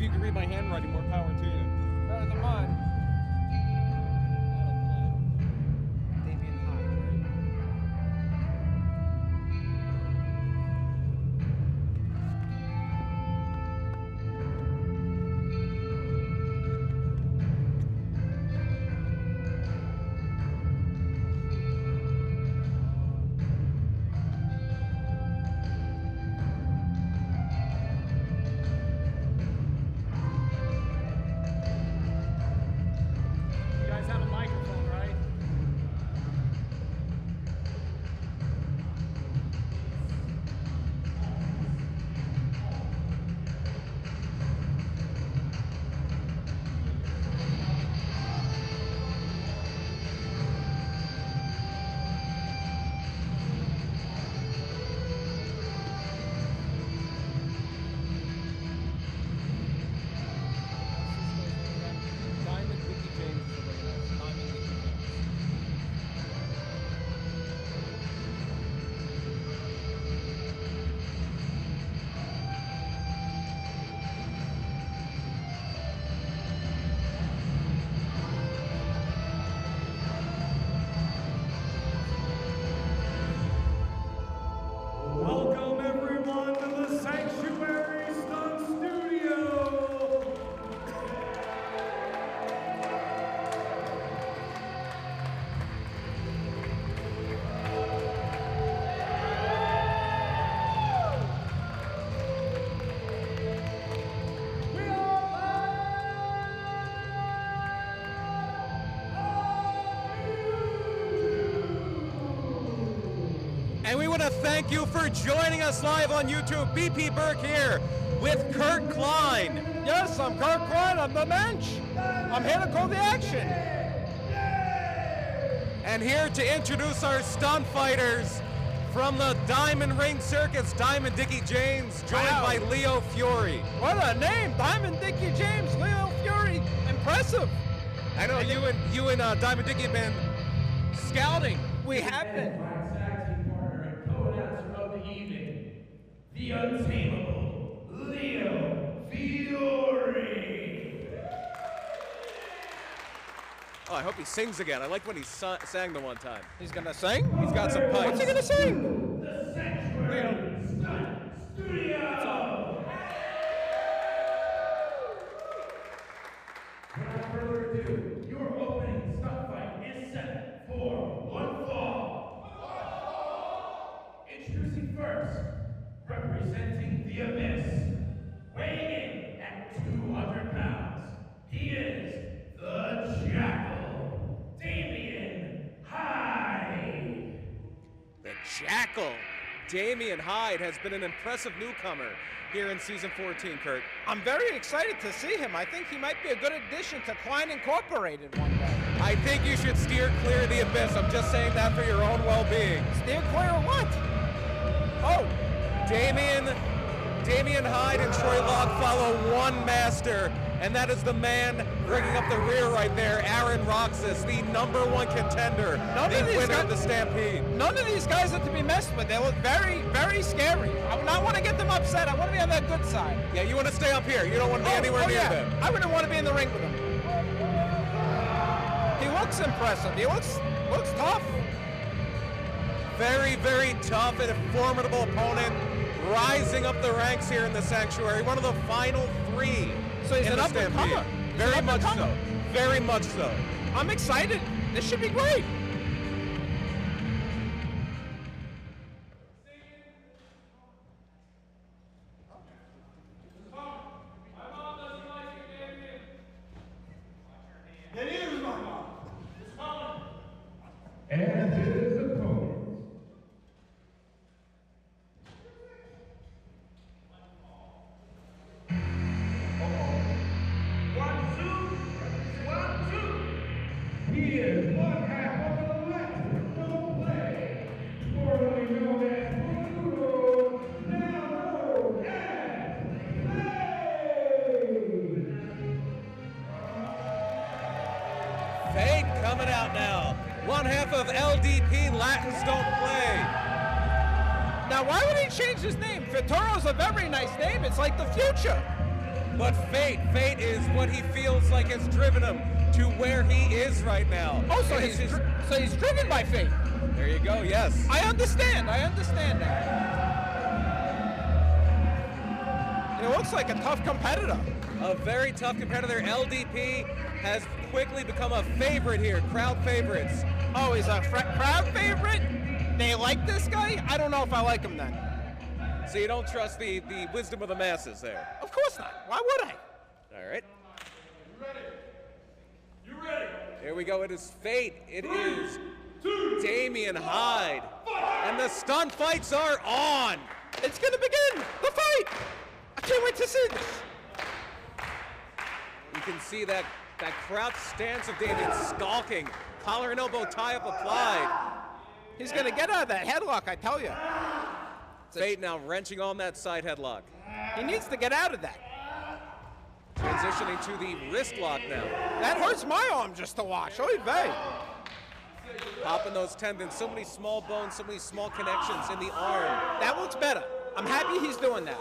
you can read my handwriting, more power to you. Better than mine. Damen Hyde, right? Welcome everyone to the Sanctuary Stunt Studio. And we want to thank you for joining us live on YouTube. BP Burke here with Kurt Klein. Yes, I'm Kurt Klein. I'm the mensch. I'm here to call the action. And here to introduce our stunt fighters from the Diamond Ring Circus, Diamond Dickie James, joined by Leo Fury. What a name, Diamond Dickie James, Leo Fury. Impressive. I know you and Diamond Dickie have been scouting. We have been. The untamable Leo Fury. Oh, I hope he sings again. I liked when he sang the one time. He's gonna sing? He's got some pipes. What's he gonna sing? The Sanctuary Stunt Studio. Without further ado, your opening stunt fight is set for one fall. Introducing first, representing the Abyss, weighing in at 200 pounds, he is the Jackal, Damen Hyde. The Jackal, Damen Hyde, has been an impressive newcomer here in season 14, Kurt. I'm very excited to see him. I think he might be a good addition to Klein Incorporated one day. I think you should steer clear of the Abyss. I'm just saying that for your own well-being. Steer clear of what? Oh, Damen Hyde and Troy Locke follow one master, and that is the man bringing up the rear right there, Aaron Roxus, the #1 contender, the winner of the Stampede. None of these guys are to be messed with. They look very, very scary. I would not want to get them upset. I want to be on that good side. Yeah, you want to stay up here. You don't want to be anywhere near them. I wouldn't want to be in the ring with him. He looks impressive. He looks tough. Very, very tough and a formidable opponent, rising up the ranks here in the Sanctuary. One of the final three. So he's in an the up-and-comer. Stampede. Very much so. Very much so. I'm excited. This should be great. And his opponent. He is one half of the Electric Don't Play, formerly known as Pluto, now known as Fade coming out now. One half of LDP, Latins Don't Play. Now, why would he change his name? Fituro's a very nice name. It's like the future. But fate is what he feels like has driven him to where he is right now. Oh, so he's driven by fate. There you go, yes. I understand that. It looks like a tough competitor. A very tough competitor. LDP has quickly become a favorite here, crowd favorites. Oh, he's a crowd favorite? They like this guy? I don't know if I like him then. So you don't trust the wisdom of the masses there? Of course not. Why would I? All right. You ready? Here we go. It is fate. It is Damen Hyde. And the stunt fights are on. It's going to begin. The fight. I can't wait to see this. You can see that crouch stance of Damen skulking. Collar and elbow tie-up applied. He's going to get out of that headlock, I tell you. Fate now wrenching on that side headlock. He needs to get out of that. Transitioning to the wrist lock now. That hurts my arm just to watch. Oy vey. Popping those tendons. So many small bones, so many small connections in the arm. That looks better. I'm happy he's doing that.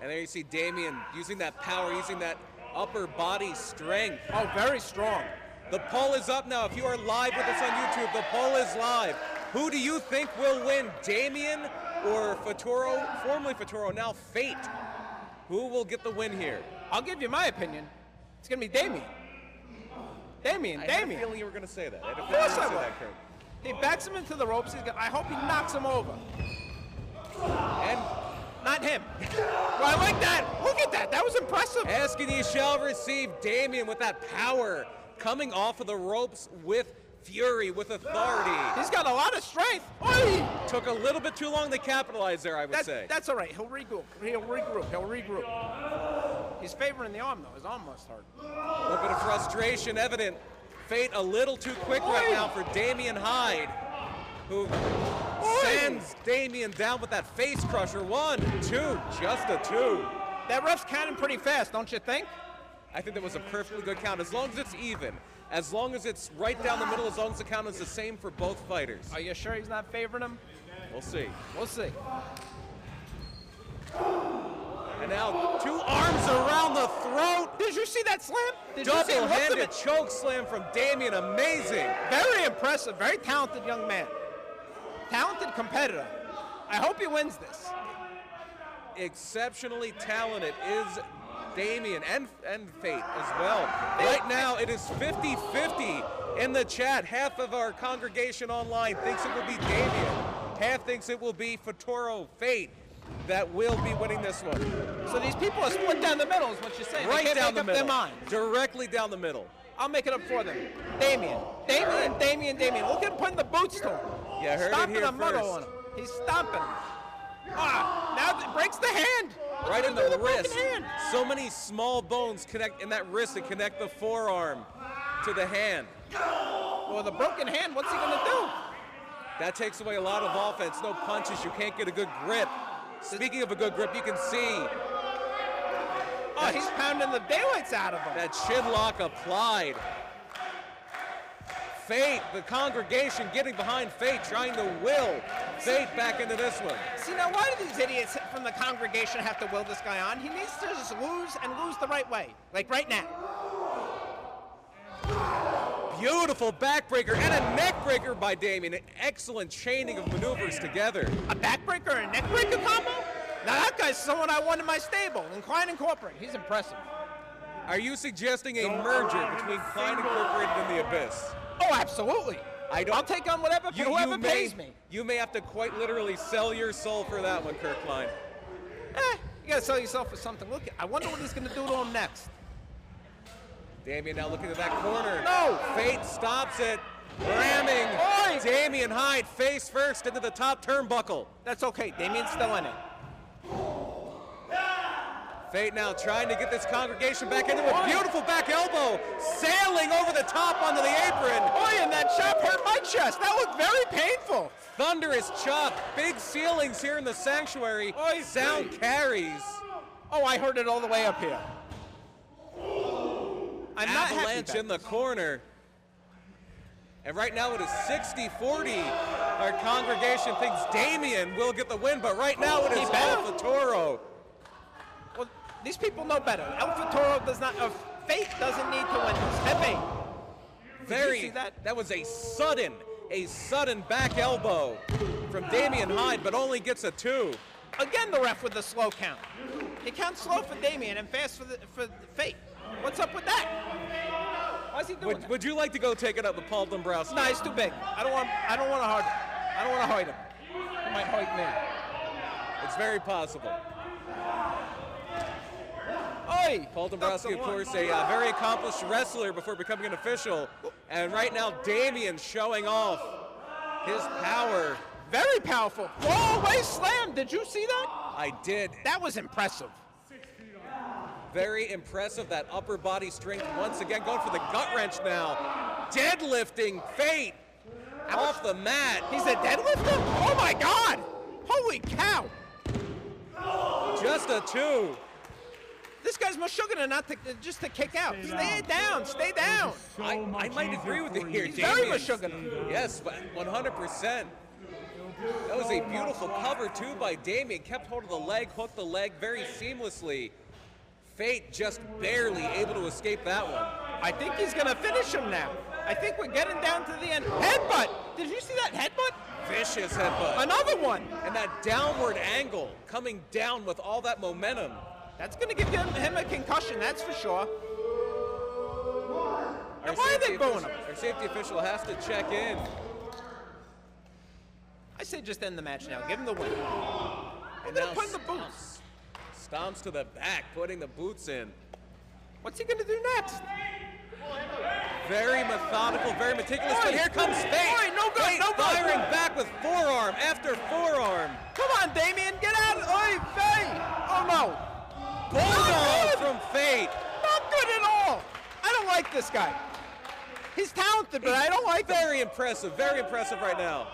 And there you see Damen using that power, using that upper body strength. Oh, very strong. The poll is up now. If you are live with us on YouTube, the poll is live. Who do you think will win, Damen or Futuro, formerly Futuro, now Fate? Who will get the win here? I'll give you my opinion. It's going to be Damen. I had a feeling you were going to say that. Of course I will. He backs him into the ropes. I hope he knocks him over. And not him. Well, I like that. Look at that. That was impressive. asking you shall receive. Damen with that power coming off of the ropes with fury, with authority. He's got a lot of strength. Oy! Took a little bit too long to capitalize there, I would say. That's all right. He'll regroup. He's favoring the arm, though. His arm must hurt. A little bit of frustration evident. Fate a little too quick right now for Damen Hyde, who sends Damen down with that face crusher. 1, 2, just a 2. That ref's counting pretty fast, don't you think? I think that was a perfectly good count, as long as it's even. As long as it's right down the middle, as long as the count is the same for both fighters. Are you sure he's not favoring him? We'll see. We'll see. And now 2 arms around the throat. Did you see that slam? Did you see him lift him? Double-handed choke slam from Damen. Amazing. Very impressive. Very talented young man. Talented competitor. I hope he wins this. Exceptionally talented is Damen and Fate as well. Right now it is 50-50 in the chat. Half of our congregation online thinks it will be Damen. Half thinks it will be Futuro Fate that will be winning this one. So these people are split down the middle is what you're saying. Right they can't down make the up middle. Their mind. Directly down the middle. I'll make it up for them. Damen. Look at him putting the boots to him. Yeah, heard stomping it here a muddle first. on him. He's stomping him. Now it breaks the hand. Right in the wrist. Hand? So many small bones connect in that wrist to connect the forearm to the hand. Well, the broken hand, what's he going to do? That takes away a lot of offense. No punches. You can't get a good grip. Speaking of a good grip, you can see. Oh, he's pounding the daylights out of him. That chin lock applied. Fate, the congregation getting behind Fate, trying to will Fate back into this one. See, now why do these idiots from the congregation have to will this guy on? He needs to just lose and lose the right way, like right now. Beautiful backbreaker and a neckbreaker by Damen. An excellent chaining of maneuvers together. A backbreaker and a neckbreaker combo? Now that guy's someone I want in my stable. Klein Incorporated. He's impressive. Are you suggesting a merger between Klein Incorporated and the Abyss? Oh, absolutely. I'll take on whoever pays me. You may have to quite literally sell your soul for that one, Kirk Klein. You gotta sell yourself for something. Look, I wonder what he's gonna do to him next. Damen now looking at that corner. No! Fate stops it. Ramming. Oy! Damen Hyde face first into the top turnbuckle. That's okay. Damien's still in it. Fate now trying to get this congregation back into a beautiful back elbow, sailing over the top onto the apron. Boy, and that chop hurt my chest. That looked very painful. Thunderous chop, big ceilings here in the sanctuary. Oy, sound carries. Oh, I heard it all the way up here. I'm not Avalanche in the corner. And right now it is 60-40. Our congregation thinks Damen will get the win, but right now it is all Futuro. Well, These people know better. El Futuro does not, Fate doesn't need to win this. Heavy. Did you see that? That was a sudden back elbow from Damien Hyde, but only gets a 2. Again, the ref with the slow count. He counts slow for Damien and fast for Fate. What's up with that? Why is he doing that? Would you like to go take it up with Paul Dombrowski? No, he's too big. I don't want to hurt him. He might hurt me. It's very possible. Oi! Paul Dombrowski, of course, a very accomplished wrestler before becoming an official. And right now, Damien showing off his power. Very powerful. Away slam. Did you see that? I did. That was impressive. Very impressive, that upper body strength once again. Going for the gut wrench now. Deadlifting Fate off the mat. He's a deadlifter? Oh my God! Holy cow! Just a 2. This guy's Meshuggah not just to kick out. Stay down, stay down. I might agree with you here, He's Damien. very Meshuggah. Yes, but 100%. That was a beautiful cover, too, by Damien. Kept hold of the leg, hooked the leg very seamlessly. Fate just barely able to escape that one. I think he's going to finish him now. I think we're getting down to the end. Headbutt! Did you see that headbutt? Vicious headbutt. Another one. And that downward angle coming down with all that momentum. That's going to give him a concussion, that's for sure. And why are they booing him? Our safety official has to check in. I say just end the match now. Give him the win. And They're now putting the boots. Stomps to the back, putting the boots in. What's he going to do next? Very methodical, very meticulous, but here comes Fate. No good, Fate no good. firing back with forearm after forearm. Come on, Damien, get out. Oi, Fate. Oh, no. Bulldog from Fate. Not good at all. I don't like this guy. He's talented, but I don't like him. Very impressive right now.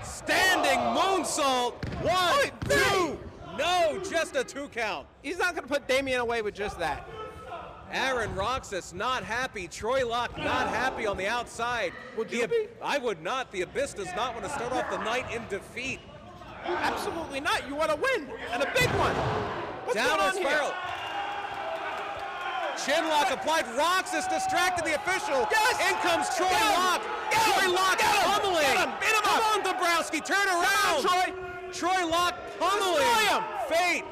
Standing moonsault. 1, 2. No, just a 2 count. He's not going to put Damien away with just that. Aaron Roxus not happy. Troy Locke not happy on the outside. Would you be? I would not. The Abyss does not want to start off the night in defeat. Absolutely not. You want to win, and a big one. What's going on spiral. here? Chinlock applied. Roxus distracted the official. Yes. In comes Troy Locke. Troy Locke pummeling. Beat him Come up. on, Dombrowski. Turn around. Troy. Troy Locke pummeling. Destroy him. Fate.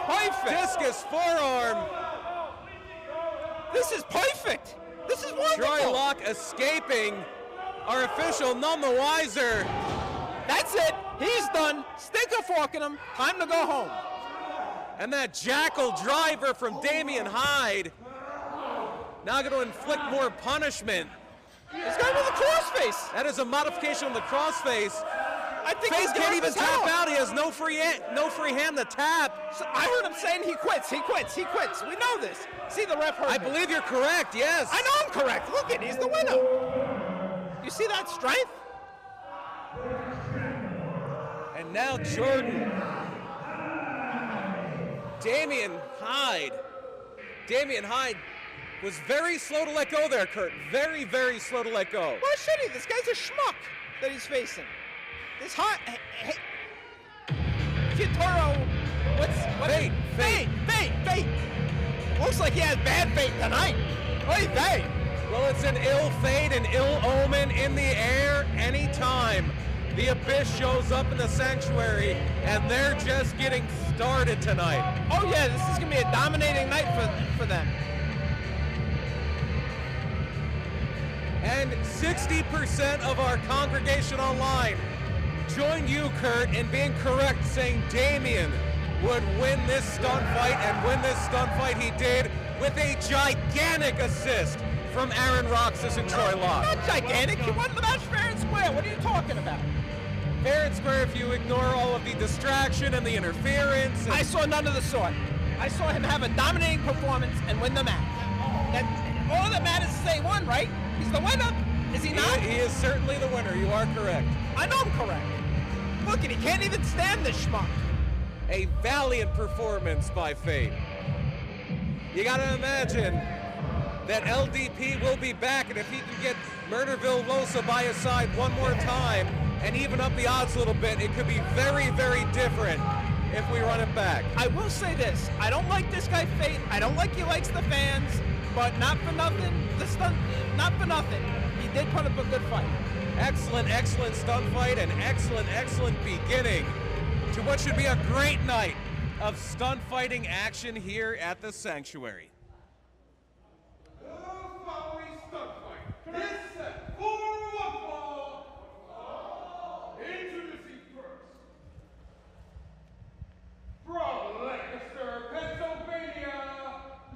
Perfect. Discus forearm. This is perfect. This is wonderful. Troy Locke escaping. Our official none the wiser. That's it. He's done. Stick a fork in him. Time to go home. And that jackal driver from Damien Hyde. Now going to inflict more punishment. He's going with the crossface. That is a modification on the crossface. I think Face he's can't even tap out. out. He has no free hand to tap. So I heard him saying he quits. He quits. He quits. We know this. See, the ref heard I me. believe you're correct, yes. I know I'm correct. Look at, he's the winner. You see that strength? And now Jordan. Damien Hyde. Damien Hyde was very slow to let go there, Kurt. Very, very slow to let go. Why should he? This guy's a schmuck that he's facing. This hot. Futuro. Fate. Looks like he has bad fate tonight. Hey, Fate. Well, it's an ill fate, an ill omen in the air anytime the Abyss shows up in the Sanctuary, and they're just getting started tonight. Oh, yeah, this is going to be a dominating night for them. And 60% of our congregation online joined you, Kurt, in being correct, saying Damien would win this stunt fight, and win this stunt fight he did with a gigantic assist from Aaron Roxus and Troy Locke. Not gigantic. He won the match fair and square. What are you talking about? Fair and square if you ignore all of the distraction and the interference. I saw none of the sort. I saw him have a dominating performance and win the match. All that matters is they won, right? He's the winner. Is he not? He is certainly the winner. You are correct. I know I'm correct. Look, and he can't even stand this schmuck. A valiant performance by Fate. You gotta imagine that LDP will be back, and if he can get Murderville Losa by his side one more time and even up the odds a little bit, it could be very, very different if we run it back. I will say this. I don't like this guy, Fate. I don't like he likes the fans, but not for nothing. Not for nothing. He did put up a good fight. Excellent, excellent stunt fight, and excellent, excellent beginning to what should be a great night of stunt fighting action here at the Sanctuary. Following stunt fight is set for one fall. Introducing first, from Lancaster, Pennsylvania,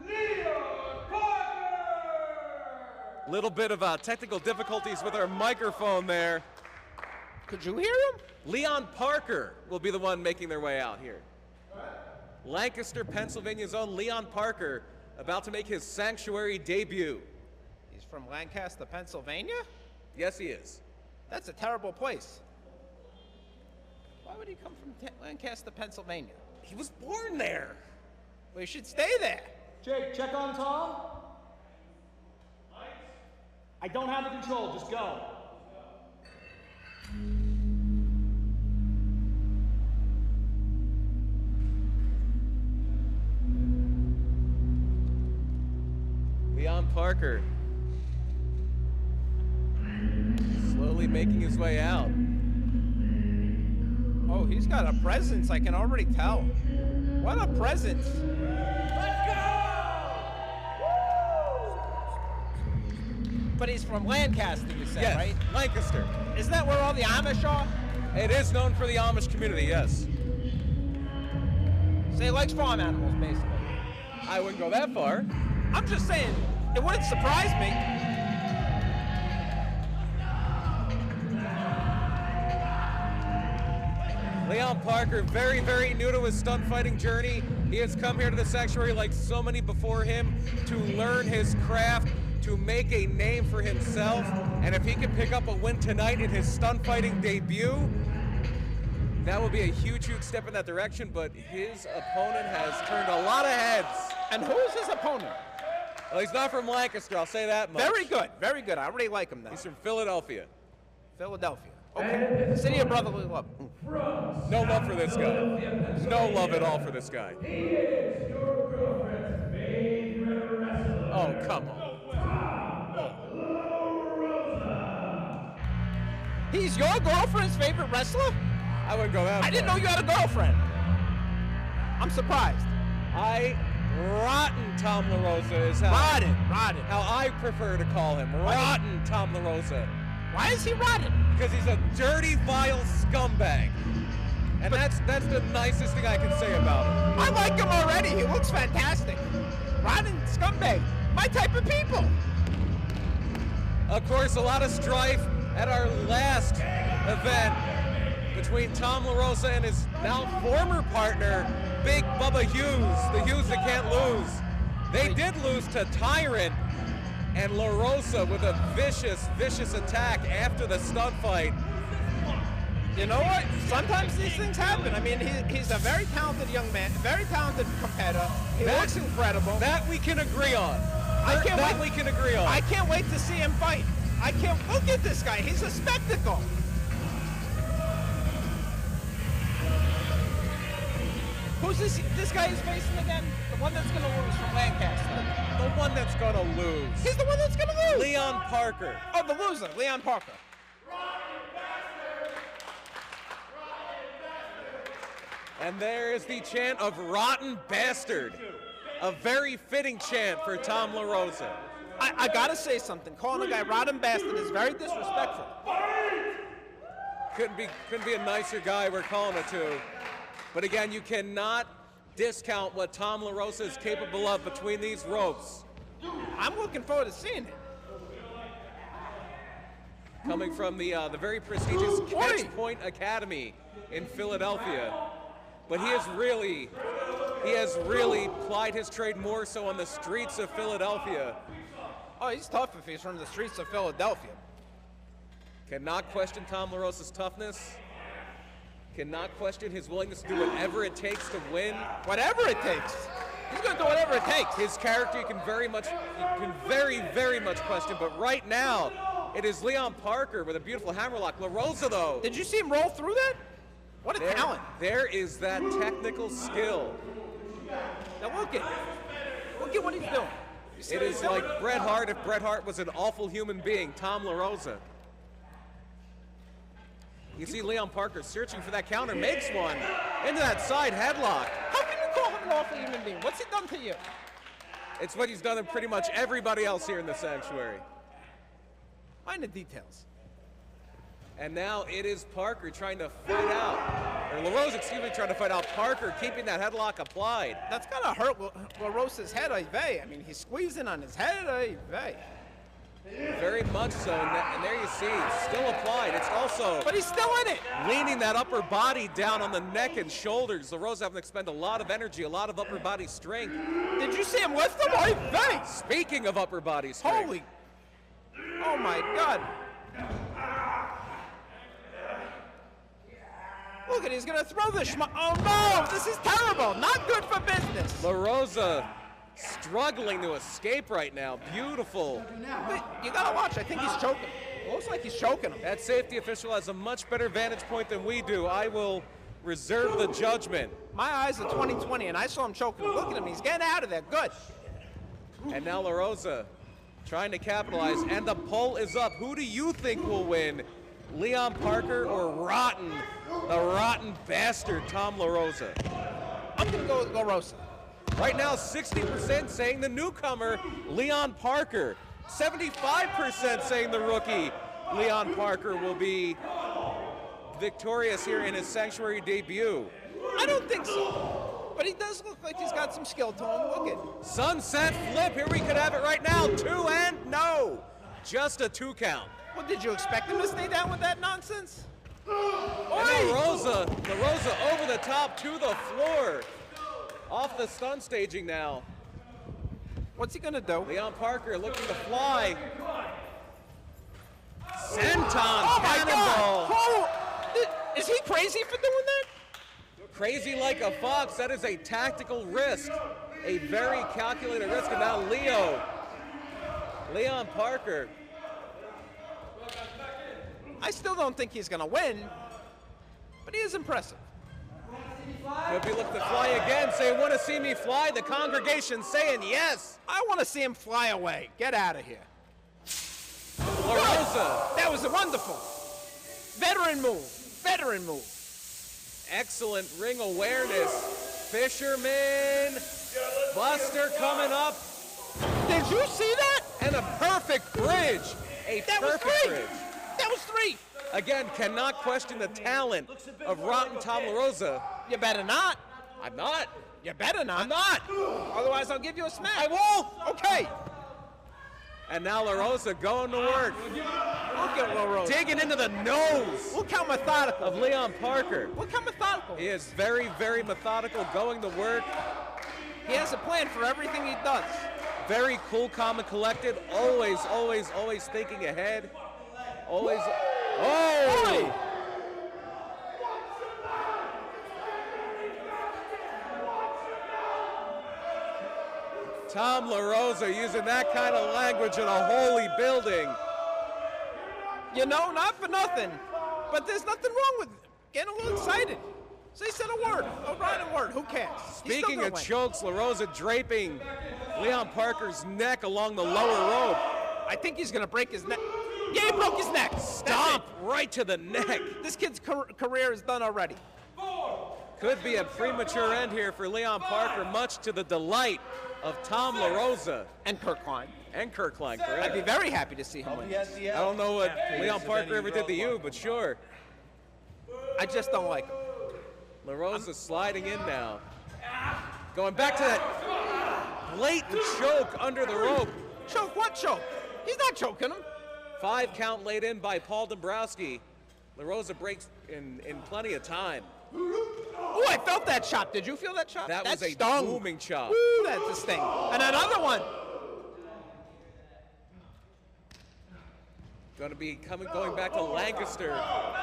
Leon Parker. Little bit of technical difficulties with our microphone there. Could you hear him? Leon Parker will be the one making their way out here. Lancaster, Pennsylvania's own Leon Parker, about to make his Sanctuary debut. He's from Lancaster, Pennsylvania? Yes, he is. That's a terrible place. Why would he come from Lancaster, Pennsylvania? He was born there. Well, he should stay there. Jake, check on Tom. I don't have the control, just go. Leon Parker slowly making his way out. Oh, he's got a presence, I can already tell. What a presence. Let's go! But he's from Lancaster, you said, Yes, right? Lancaster. Isn't that where all the Amish are? It is known for the Amish community, yes. So he likes farm animals, basically. I wouldn't go that far. I'm just saying, it wouldn't surprise me. Leon Parker, very, very new to his stunt fighting journey. He has come here to the Sanctuary like so many before him to learn his craft, to make a name for himself. And if he can pick up a win tonight in his stunt fighting debut, that will be a huge, huge step in that direction. But his opponent has turned a lot of heads. And who's his opponent? Well, he's not from Lancaster, I'll say that much. Very good, very good. I already like him now. He's from Philadelphia. Philadelphia. Okay. City of brotherly love. No love for this guy. No love at all for this guy. He is your girlfriend's favorite wrestler. Oh, come on. He's your girlfriend's favorite wrestler? I wouldn't go that far. I didn't know you had a girlfriend. I'm surprised. Rotten Tom LaRosa is how I prefer to call him. Rotten Tom LaRosa. Why is he rotten? Because he's a dirty, vile scumbag. And that's the nicest thing I can say about him. I like him already. He looks fantastic. Rotten scumbag. My type of people. Of course, a lot of strife at our last event between Tom LaRosa and his now former partner, Big Bubba Hughes, the Hughes that can't lose. They did lose to Tyrant, and LaRosa with a vicious, vicious attack after the stunt fight. You know what? Sometimes these things happen. I mean, he's a very talented young man, very talented competitor. He looks incredible. That we can agree on. We can agree on. I can't wait to see him fight. I can't. Look at this guy. He's a spectacle. Who's this guy is facing again? The one that's going to lose from Lancaster. The one that's going to lose. He's the one that's going to lose. Leon Parker. Oh, the loser, Leon Parker. And there is the chant of Rotten Bastard. A very fitting chant for Tom LaRosa. I gotta say something. Calling a guy Rotten Bastard is very disrespectful. Couldn't be a nicer guy we're calling it to. But again, you cannot discount what Tom LaRosa is capable of between these ropes. I'm looking forward to seeing it. Coming from the very prestigious Catch Point Academy in Philadelphia. But he has really plied his trade more so on the streets of Philadelphia. Oh, he's tough if he's from the streets of Philadelphia. Cannot question Tom LaRosa's toughness. Cannot question his willingness to do whatever it takes to win. Whatever it takes. He's going to do whatever it takes. His character you can very, very much question. But right now, it is Leon Parker with a beautiful hammerlock. LaRosa, though. Did you see him roll through that? What a talent. There is that technical skill. Now look at what he's doing. It is like Bret Hart if Bret Hart was an awful human being, Tom LaRosa. You see Leon Parker searching for that counter, makes one into that side headlock. How can you call him an awful human being? What's he done to you? It's what he's done to pretty much everybody else here in the Sanctuary. Mind the details. And now it is Parker trying to fight out, or LaRosa, excuse me, trying to fight out Parker, keeping that headlock applied. That's gonna hurt LaRosa's head, I bet. I mean, he's squeezing on his head, I bet. Very much so, and there you see, still applied. It's also, but he's still in it. Leaning that upper body down on the neck and shoulders. LaRosa having to expend a lot of energy, a lot of upper body strength. Did you see him lift him? I bet. Speaking of upper body strength. Holy, oh my God. Look at, he's gonna throw the oh no, this is terrible, not good for business. LaRosa struggling to escape right now, beautiful. But you gotta watch, I think he's choking him. It looks like he's choking him. That safety official has a much better vantage point than we do. I will reserve the judgment. My eyes are 20/20 and I saw him choking him. Look at him, he's getting out of there, good. And now LaRosa trying to capitalize, and the poll is up. Who do you think will win? Leon Parker or the rotten bastard Tom LaRosa? I'm gonna go with LaRosa. Right now, 60% saying the newcomer, Leon Parker. 75% saying the rookie, Leon Parker, will be victorious here in his Sanctuary debut. I don't think so, but he does look like he's got some skill to him. Look at Sunset flip, here we could have it right now. 2 and no, just a 2 count. Well, did you expect him to stay down with that nonsense? And LaRosa over the top to the floor. Off the stun staging now. What's he gonna do? Leon Parker looking to fly. Senton Oh my cannonball. God! Is he crazy for doing that? Crazy like a fox, that is a tactical risk. A very calculated risk, and now Leon Parker. I still don't think he's gonna win, but he is impressive. Could be looking to fly again, saying, want to see me fly? The congregation saying yes. I want to see him fly away. Get out of here. LaRosa. That was a wonderful. Veteran move. Veteran move. Excellent ring awareness. Fisherman. Buster coming up. Did you see that? And a perfect bridge. That was Perfect three. bridge. That was 3. Again, cannot question the talent of rotten Tom LaRosa. You better not. I'm not. You better not. I'm not. Otherwise, I'll give you a smack. I won't. Okay. And now LaRosa going to work. Look at LaRosa. Digging into the nose Look how methodical. of Leon Parker. Look how methodical. He is very, very methodical, going to work. He has a plan for everything he does. Very cool, calm, and collected. Always, always, always thinking ahead. Always. Oh! Tom LaRosa using that kind of language in a holy building. You know, not for nothing, but there's nothing wrong with getting a little excited. Say said a word, a random word, who cares? Speaking of chokes, LaRosa draping Leon Parker's neck along the lower rope. I think he's gonna break his neck. Yeah, he broke his neck. Stomp right to the neck. This kid's career is done already. Could be a premature end here for Leon Parker, much to the delight of Tom LaRosa. And Kurt Klein. And Kurt Klein, correct? I'd be very happy to see him win. I don't know what Leon Parker ever did to you, but sure. I just don't like him. LaRosa sliding in now. Going back to that blatant choke under the rope. Choke? What choke? He's not choking him. 5 count laid in by Paul Dombrowski. LaRosa breaks in plenty of time. Oh, I felt that chop. Did you feel that chop? That was a stung. booming chop. Ooh, that's a sting. And another one. Going to be going back to Lancaster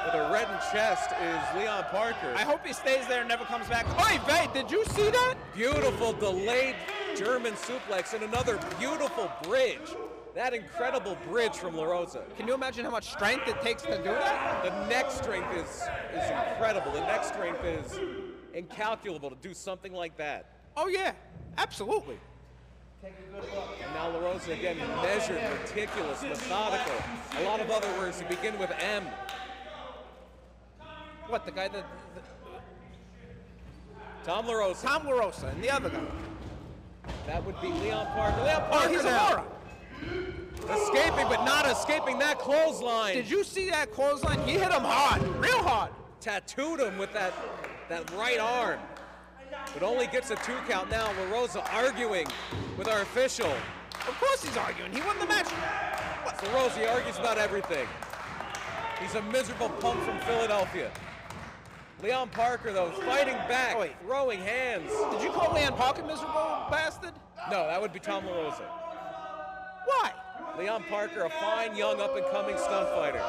with a reddened chest is Leon Parker. I hope he stays there and never comes back. Oy vey, did you see that? Beautiful delayed German suplex and another beautiful bridge. That incredible bridge from La Rosa. Can you imagine how much strength it takes to do that? The neck strength is incredible. The neck strength is incalculable to do something like that. Oh yeah, absolutely. And now La Rosa again, measured, meticulous, methodical. A lot of other words that begin with M. What, the guy that... Tom La Rosa. Tom La Rosa and the other guy. That would be Leon Parker. Leon Parker he's now. Aurora. Escaping, but not escaping that clothesline. Did you see that clothesline? He hit him hard, real hard. Tattooed him with that right arm. But only gets a 2 count now. La Rosa arguing with our official. Of course he's arguing. He won the match. La Rosa, he argues about everything. He's a miserable punk from Philadelphia. Leon Parker, though, fighting back, throwing hands. Did you call Leon Parker miserable bastard? No, that would be Tom La Rosa. Why? Leon Parker, a fine, young, up-and-coming stunt fighter.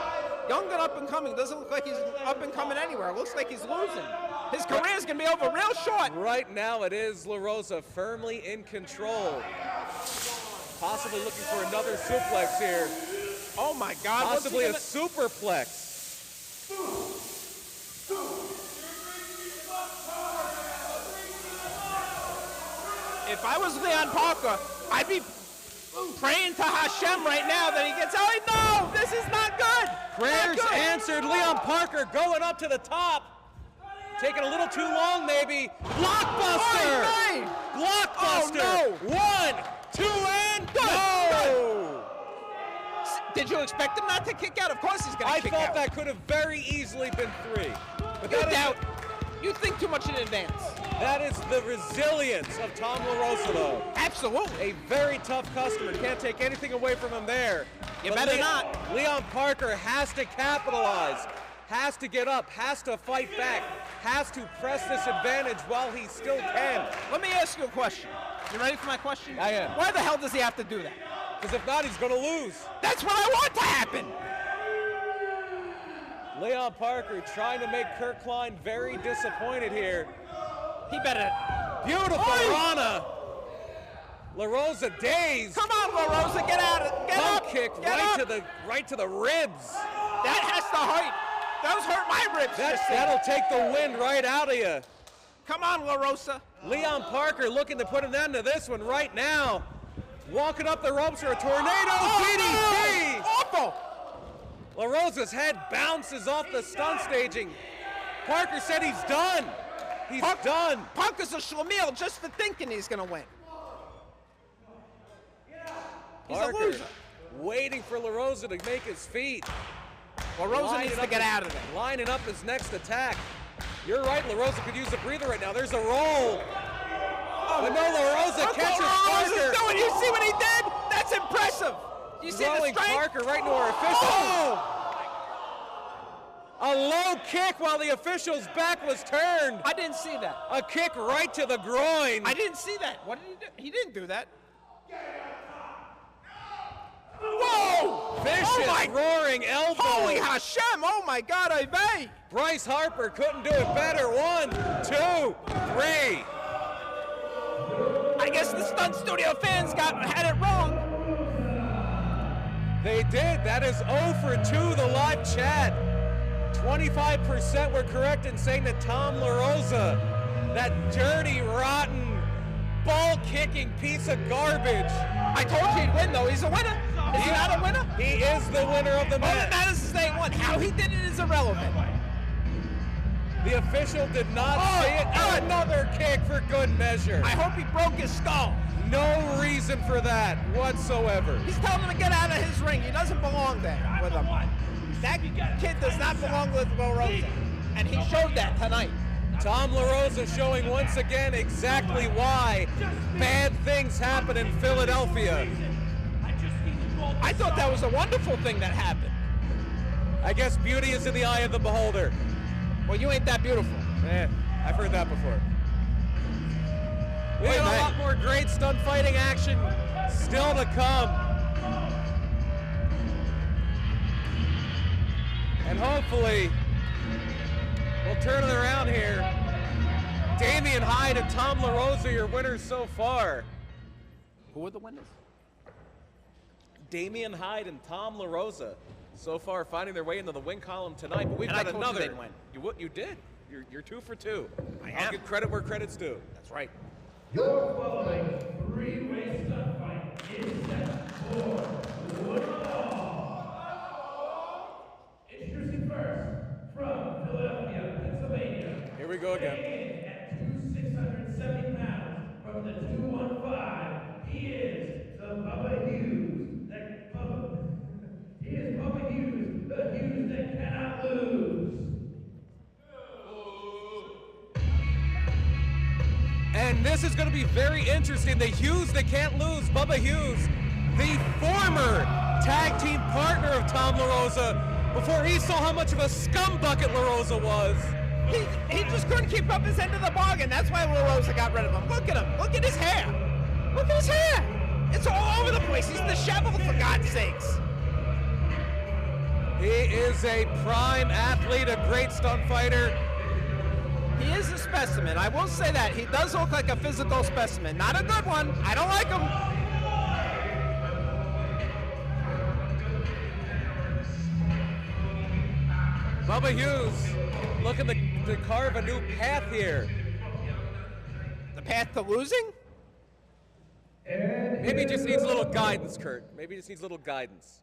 Young and up-and-coming. Doesn't look like he's up-and-coming anywhere. It looks like he's losing. His career's going to be over real short. Right now, it is La Rosa firmly in control. Possibly looking for another suplex here. Oh, my God. Possibly a superplex. If I was Leon Parker, I'd be praying to Hashem right now that he gets out. No, this is not good. Prayers answered. Leon Parker going up to the top. Taking a little too long, maybe. Blockbuster! Blockbuster! Oh, no. 1, 2, and go! Did you expect him not to kick out? Of course he's going to kick out. I thought that could have very easily been 3. But you doubt. You think too much in advance. That is the resilience of Tom La Rosa, though. Absolutely. A very tough customer. Can't take anything away from him there. You better not. Leon Parker has to capitalize, has to get up, has to fight back, has to press this advantage while he still can. Let me ask you a question. You ready for my question? I am. Why the hell does he have to do that? Because if not, he's going to lose. That's what I want to happen. Leon Parker trying to make Kirk Klein very disappointed here. He better. Beautiful Rana. La Rosa dazed. Come on, La Rosa, get out of it. Get up. Kick right to the ribs. That has to hurt. Those hurt my ribs. That'll take the wind right out of you. Come on, La Rosa. Leon Parker looking to put an end to this one right now. Walking up the ropes for a tornado DDT. No. Awful. La Rosa's head bounces off the stunt staging. Parker said he's done. He's done. Parker's a schlemiel just for thinking he's going to win. He's a loser. Waiting for La Rosa to make his feet. La Rosa needs to get out of there. Lining up his next attack. You're right, La Rosa could use a breather right now. There's a roll. But no, La Rosa catches Parker. You see what he did? That's impressive. You see the strength? Parker right into our official. A low kick while the official's back was turned. I didn't see that. A kick right to the groin. I didn't see that. What did he do? He didn't do that. Whoa! Vicious roaring elbow. Holy Hashem! Oh my God, Ivey! Bryce Harper couldn't do it better. 1, 2, 3. I guess the Stunt Studio fans had it wrong. They did. That is 0 for 2, the live chat. 25% were correct in saying that Tom La Rosa, that dirty, rotten, ball-kicking piece of garbage. I told you he'd win, though. He's a winner. Is he not a winner? He is the winner of the match. All that matters is they won. How he did it is irrelevant. The official did not see it. And another kick for good measure. I hope he broke his skull. No reason for that whatsoever. He's telling him to get out of his ring. He doesn't belong there with him. That kid does not belong with La Rosa. And he showed that tonight. Tom La Rosa showing once again exactly why bad things happen in Philadelphia. I thought that was a wonderful thing that happened. I guess beauty is in the eye of the beholder. Well, you ain't that beautiful. I've heard that before. We have a lot more great stunt fighting action still to come. And hopefully, we'll turn it around here. Damian Hyde and Tom La Rosa, your winners so far. Who are the winners? Damian Hyde and Tom LaRosa so far finding their way into the win column tonight. But we've And got I told you another. they'd win. You did. You're 2 for 2. I I'll am. give credit where credit's due. That's right. Your following three-way stunt fight is set for one all. Introducing first from Philadelphia, Pennsylvania. Here we go again. Weighing in at 670 pounds from the 215. He is the Bubba Hughes. He is Bubba Hughes, the Hughes that cannot lose. And this is going to be very interesting. The Hughes that can't lose, Bubba Hughes, the former tag team partner of Tom LaRosa, before he saw how much of a scumbucket LaRosa was. He just couldn't keep up his end of the bargain. That's why LaRosa got rid of him. Look at him. Look at his hair. Look at his hair. It's all over the place. He's disheveled, for God's sakes. He is a prime athlete, a great stunt fighter. He is a specimen. I will say that. He does look like a physical specimen. Not a good one. I don't like him. Bubba Hughes looking to carve a new path here. The path to losing? Maybe he just needs a little guidance, Kurt. Maybe he just needs a little guidance.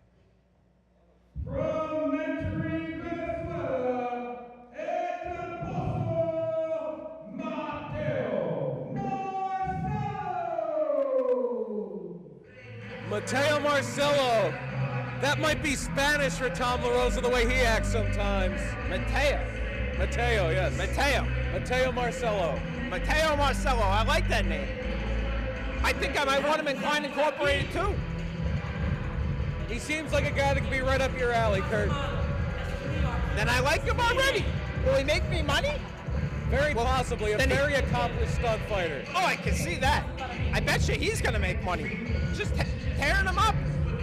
From Monterrey, Venezuela, it's Impossible Mateo Marcelo. Mateo Marcelo. That might be Spanish for Tom LaRosa, the way he acts sometimes. Mateo, yes. Mateo Marcelo. Mateo Marcelo. I like that name. I think I might want him in Klein Incorporated too. He seems like a guy that could be right up your alley, Kurt. Then I like him already. Will he make me money? Very possibly. A then very accomplished stunt fighter. Oh, I can see that. I bet you he's going to make money. Just tearing him up.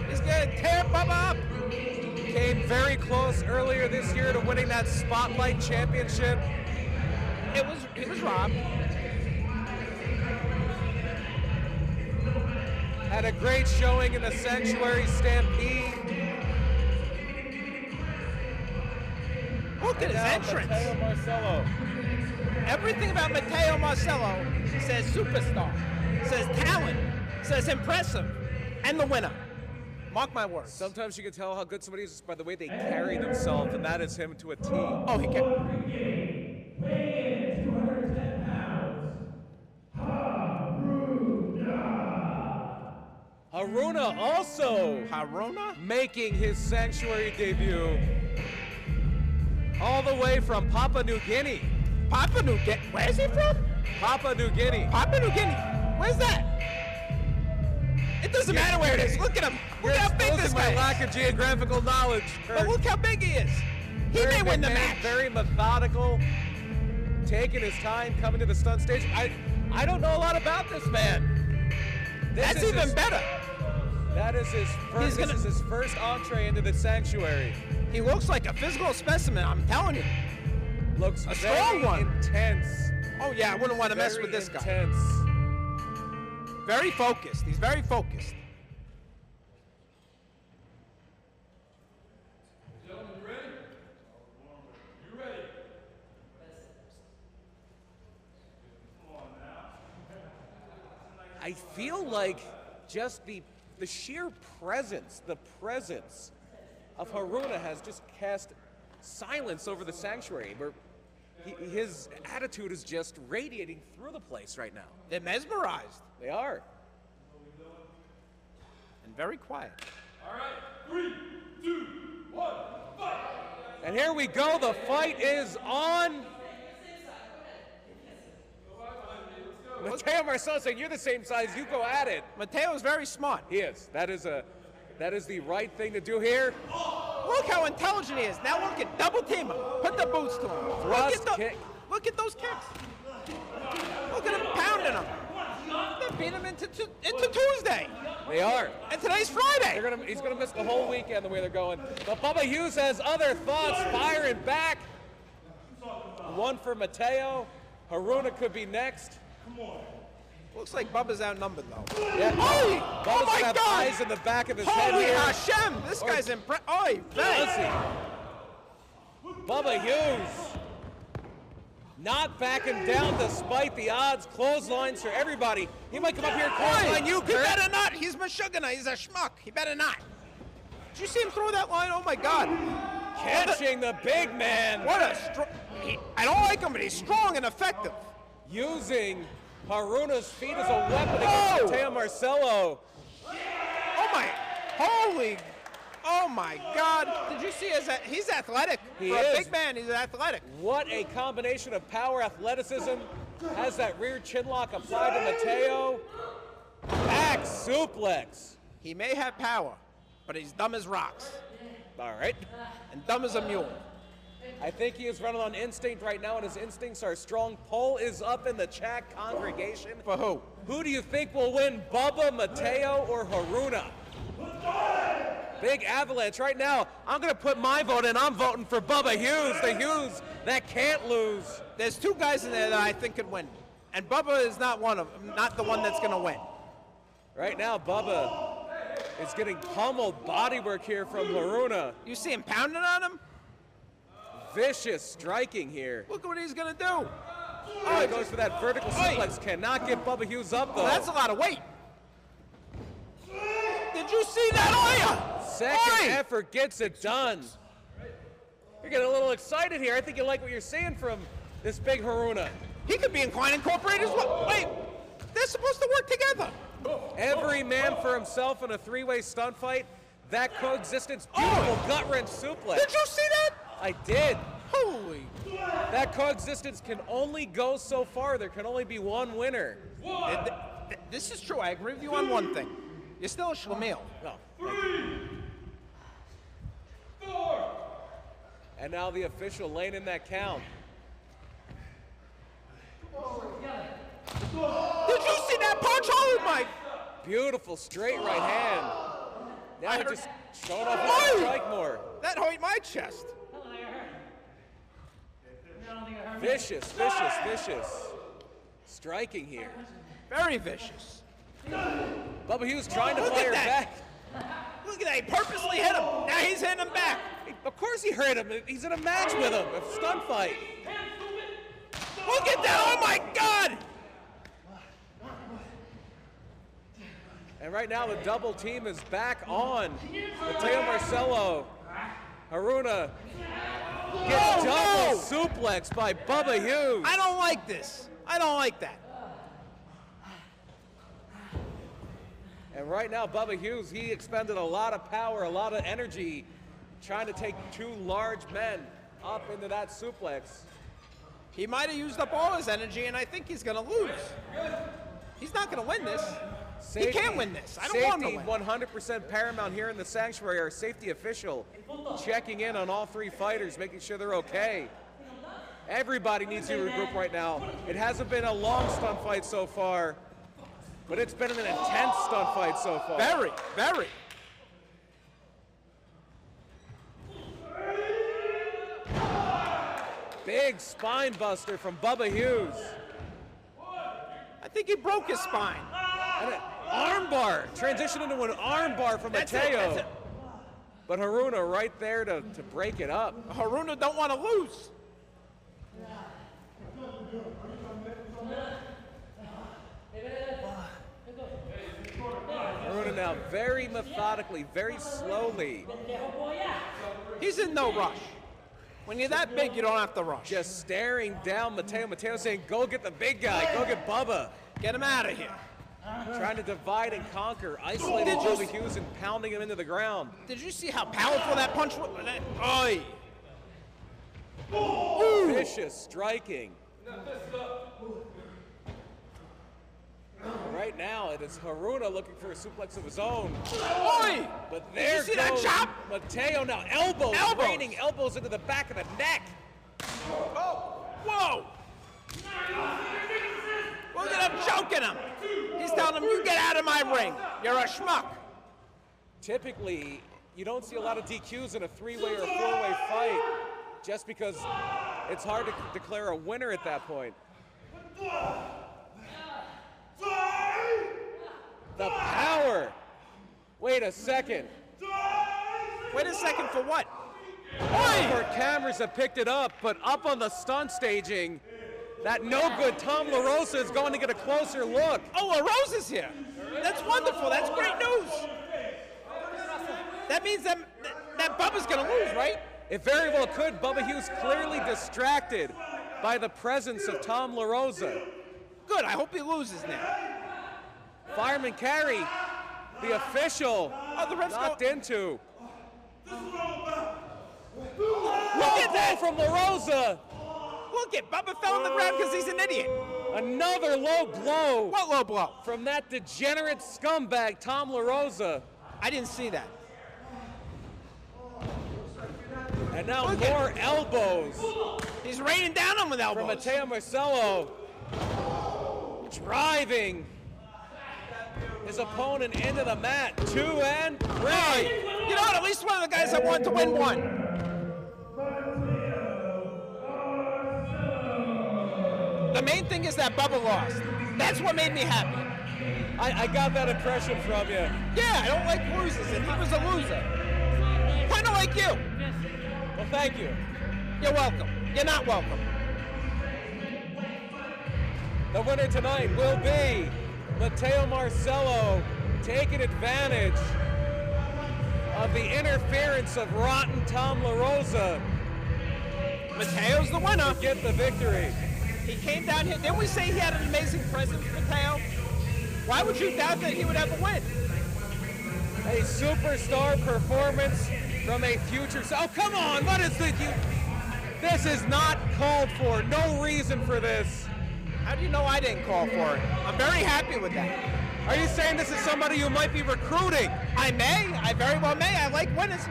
He's going to tear Bubba up. Came very close earlier this year to winning that Spotlight Championship. He was robbed. Had a great showing in the Sanctuary Stampede. Look at his entrance. Mateo Marcelo. Everything about Mateo Marcelo says superstar, says talent, says impressive, and the winner. Mark my words. Sometimes you can tell how good somebody is by the way they carry themselves, and that is him to a T. Oh, he can. Weighing in 210 pounds, Haruna also making his Sanctuary debut. All the way from Papua New Guinea. Papua New Guinea? Where's he from? Papua New Guinea. Papua New Guinea. Where's that? It doesn't matter where it is. Look at him. Look how big this guy my is. lack of geographical knowledge, Kurt. But look how big he is. He may win the match. Very methodical, taking his time coming to the stunt stage. I don't know a lot about this man. That's even better. That is his first. This is his first entree into the Sanctuary. He looks like a physical specimen. I'm telling you. Looks a strong one. Intense. Oh yeah, I wouldn't want to mess with this guy. Intense. Very focused. He's very focused. Gentlemen, you ready? You ready? Come on now. I feel like just the sheer presence, the presence of Haruna has just cast silence over the Sanctuary, where his attitude is just radiating through the place right now. They're mesmerized. They are. And very quiet. All right, 3, 2, 1, fight! And here we go, the fight is on. Mateo Marcelo saying, you're the same size, you go at it. Mateo's very smart. He is. That is the right thing to do here. Look how intelligent he is. Now look at double team him. Put the boots to him. Thrust, kick. Look at those kicks. Look at him pounding him. They beat him into Tuesday. They are. And today's Friday. He's gonna miss the whole weekend the way they're going. But Bubba Hughes has other thoughts, firing back. One for Mateo. Haruna could be next. Come on. Looks like Bubba's outnumbered, though. Yeah. Oi! Bubba's Oh, my gonna have God! eyes in the back of his head Holy here. Hashem! This guy's impressed. Oi, Does hey! he? Bubba Hughes not backing down despite the odds. Clotheslines for everybody. He might come up here and clothesline you, He Kurt. better not. He's Meshuggah. He's a schmuck. He better not. Did you see him throw that line? Oh, my God. Catching the big man. What a strong... I don't like him, but he's strong and effective. Using Haruna's feet as a weapon against Mateo Marcelo. Oh, my... Holy... Oh, my God. Did you see he's athletic. He For is. a big man, he's athletic. What a combination of power, athleticism. Has that rear chin lock applied to Mateo. Back suplex. He may have power, but he's dumb as rocks. All right. And dumb as a mule. I think he is running on instinct right now, and his instincts are strong. Poll is up in the chat congregation. For who? Who do you think will win, Bubba, Mateo, or Haruna? Big avalanche right now. I'm going to put my vote in. I'm voting for Bubba Hughes, the Hughes that can't lose. There's two guys in there that I think could win. And Bubba is not not the one that's going to win. Right now, Bubba is getting pummeled bodywork here from Haruna. You see him pounding on him? Vicious striking here. Look what he's going to do. Oh, he goes for that vertical suplex. Cannot get Bubba Hughes up, though. Well, that's a lot of weight. Did you see that? Second effort gets it done. You're getting a little excited here. I think you like what you're seeing from this big Haruna. He could be in Klein Incorporated as well. Wait, they're supposed to work together. Every man for himself in a three-way stunt fight. That coexistence, beautiful gut wrench suplex. Did you see that? I did. Holy. That coexistence can only go so far. There can only be one winner. This is true. I agree with you on one thing. You're still a schlemiel. No. And now the official laying in that count. Did you see that punch? Oh my! Beautiful straight right hand. Now they're just showing off how to strike more. That hurt my chest. Vicious, vicious, vicious. Striking here. Very vicious. Bubba Hughes trying to Look fire at that. back. Look at that. He purposely hit him. Now he's hitting him back. Of course he hurt him. He's in a match with him, a stunt fight. Look at that. Oh my God. And right now the double team is back on. Mateo Marcelo. Haruna gets double suplex by Bubba Hughes. I don't like this. I don't like that. And right now, Bubba Hughes, he expended a lot of power, a lot of energy, trying to take two large men up into that suplex. He might have used up all his energy, and I think he's going to lose. He's not going to win this. Safety, he can't win this. I don't want him to win. 100% paramount here in the Sanctuary. Our safety official checking in on all three fighters, making sure they're okay. Everybody needs to regroup right now. It hasn't been a long stunt fight so far, but it's been an intense stunt fight so far. Very, very. Big spine buster from Bubba Hughes. I think he broke his spine. And an arm bar, transition into an arm bar from Mateo. That's it. But Haruna right there to break it up. Haruna don't want to lose. Haruna now very methodically, very slowly. He's in no rush. When you're that big, you don't have to rush. Just staring down Mateo. Mateo saying, go get the big guy, go get Bubba. Get him out of here. Trying to divide and conquer, isolating Bubba Hughes and pounding him into the ground. Did you see how powerful that punch was? Oi. Vicious striking. Right now, it is Haruna looking for a suplex of his own. Oi! But there Did you see goes that chop? Mateo now. Elbows, raining elbows into the back of the neck. Oh, whoa! Look at him choking him. He's telling him, you get out of my ring. You're a schmuck. Typically, you don't see a lot of DQs in a three-way or four-way fight just because it's hard to declare a winner at that point. The power. Wait a second. Wait a second for what? Our cameras have picked it up, but up on the stunt staging, that no good Tom LaRosa is going to get a closer look. Oh, LaRosa's here. That's wonderful. That's great news. That means that Bubba's going to lose, right? It very well could. Bubba Hughes clearly distracted by the presence of Tom LaRosa. Good. I hope he loses now. Fireman Carey, the official, the ref's knocked into. Look at that from LaRosa. Look at Bubba fell on the ground because he's an idiot. Another low blow. What low blow? From that degenerate scumbag, Tom LaRosa. I didn't see that. And now more elbows. He's raining down on him with elbows. From Matteo Marcello. Driving his opponent into the mat. 2 and 3. You know what? At least one of the guys that wanted to win won. The main thing is that Bubba lost. That's what made me happy. I got that impression from you. Yeah, I don't like losers, and he was a loser. Kind of like you. Well, thank you. You're welcome. You're not welcome. The winner tonight will be Matteo Marcello, taking advantage of the interference of rotten Tom LaRosa. Matteo's the winner. To get the victory. He came down here. Didn't we say he had an amazing presence, Matteo? Why would you doubt that he would ever win? A superstar performance from a future. Oh, come on! What is this? This is not called for. No reason for this. How do you know I didn't call for it? I'm very happy with that. Are you saying this is somebody you might be recruiting? I may. I very well may. I like winners.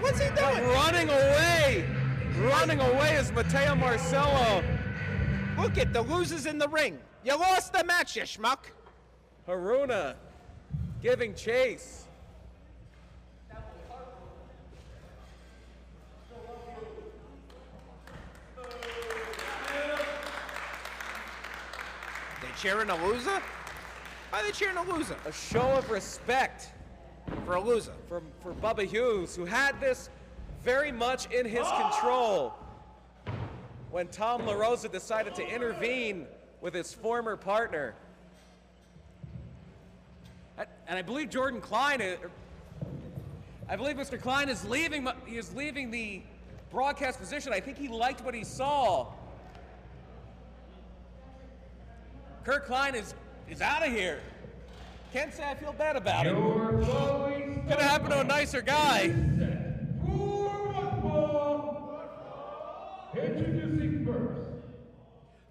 What's he doing? But running away. Running away is Matteo Marcello. Look at the losers in the ring. You lost the match, you schmuck. Haruna giving chase. They cheering a loser? Why are they cheering a loser? A show of respect for a loser. For Bubba Hughes, who had this very much in his control when Tom LaRosa decided to intervene with his former partner. And I believe Jordan Klein, I believe Mr. Klein is leaving. He is leaving the broadcast position. I think he liked what he saw. Kurt Klein is out of here. Can't say I feel bad about it. Could have happened to a nicer guy. Introducing first.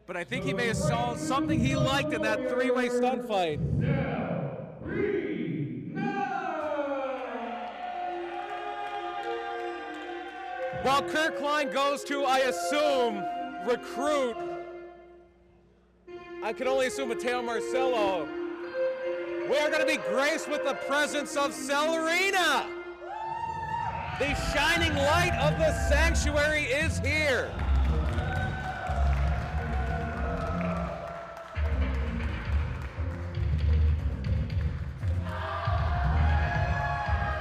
But I think he may have saw something he liked in that three-way stunt fight. While Kurt Klein goes to, I assume, recruit, I can only assume Matteo Marcello, we are going to be graced with the presence of Selina. The shining light of the sanctuary is here.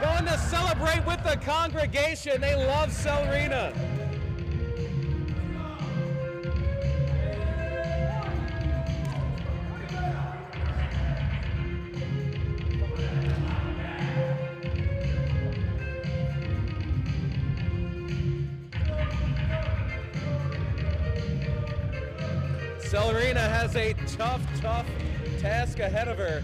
Going to celebrate with the congregation. They love Selina. Selina has a tough task ahead of her.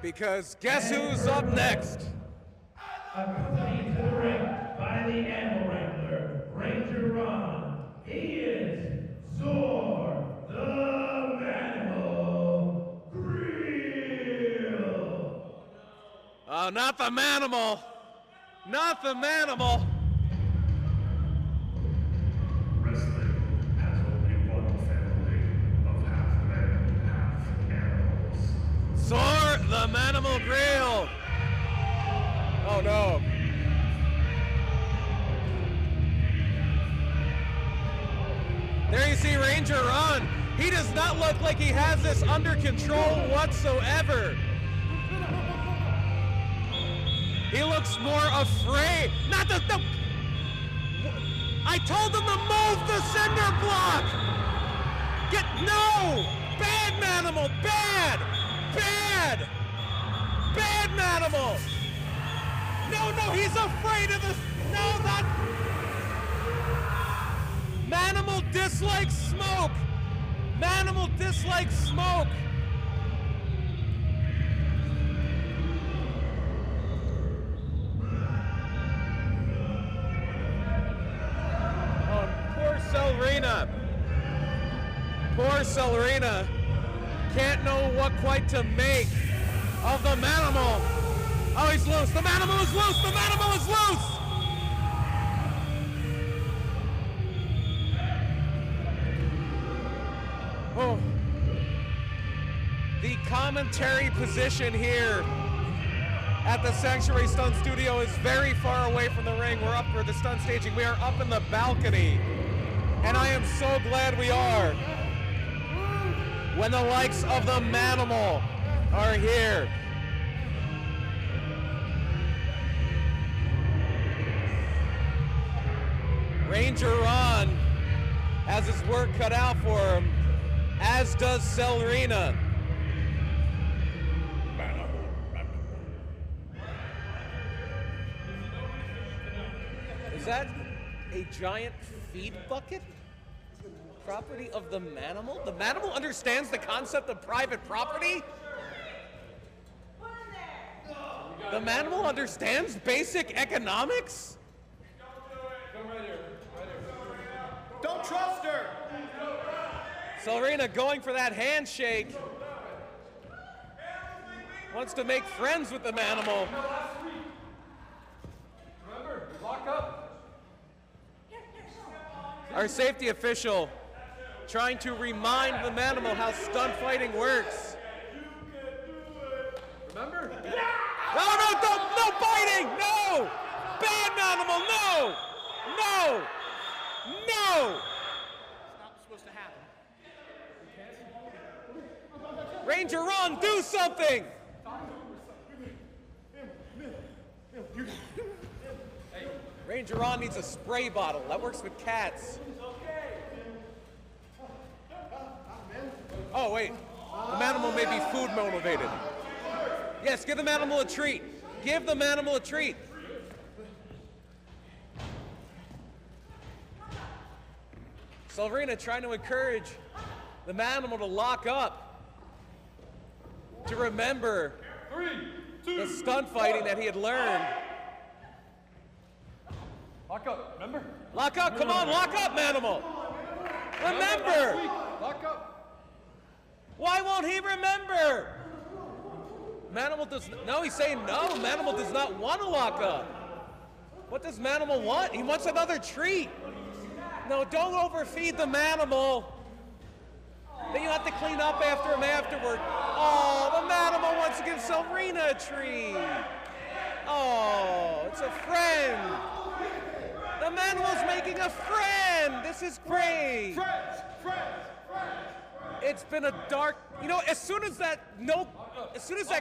Because guess who's up next? Accompanied to the ring by the Animal Wrangler, Ranger Ron. He is Zor, the Manimal Grill. Oh, not the Manimal. Not the Manimal. Wrestling has only one family of half men, half animals. Zor, the Manimal Grill. Oh no. There you see Ranger Ron. He does not look like he has this under control whatsoever. He looks more afraid. Not the. I told him to move the cinder block. No. Bad Manimal. Bad. Bad Manimal. No. He's afraid of the. No, not. Manimal dislikes smoke. Manimal dislikes smoke. Oh, poor Selina. Poor Selina. Can't know what quite to make of the Manimal. Oh, he's loose. The Manimal is loose. The Manimal is loose. Oh. The commentary position here at the Sanctuary Stunt Studio is very far away from the ring. We're up for the stunt staging. We are up in the balcony. And I am so glad we are. When the likes of the Manimal are here. Ranger Ron has his work cut out for him, as does Selina. Is that a giant feed bucket? Property of the Manimal? The Manimal understands the concept of private property? The Manimal understands basic economics? Don't trust her! Selina going for that handshake. Wants to make friends with the Manimal. Remember, lock up. Our safety official trying to remind the Manimal how stunt fighting works. Remember? No biting! No! Bad Manimal, no! No! No! It's not supposed to happen. Ranger Ron, do something! Ranger Ron needs a spray bottle. That works with cats. Oh, wait. The Manimal may be food motivated. Yes, give the Manimal a treat. Give the Manimal a treat. Selina trying to encourage the Manimal to lock up, to remember the stunt fighting that he had learned. Lock up, remember? Lock up, come on, lock up, Manimal. Remember. Lock up. Why won't he remember? Manimal does, no, he's saying no, Manimal does not want to lock up. What does Manimal want? He wants another treat. No, don't overfeed the Manimal. Then you have to clean up after him afterward. Oh, the Manimal wants to give Selina a treat. Oh, it's a friend. The Manimal's making a friend. This is great. Friends. It's been a dark, you know, as soon as that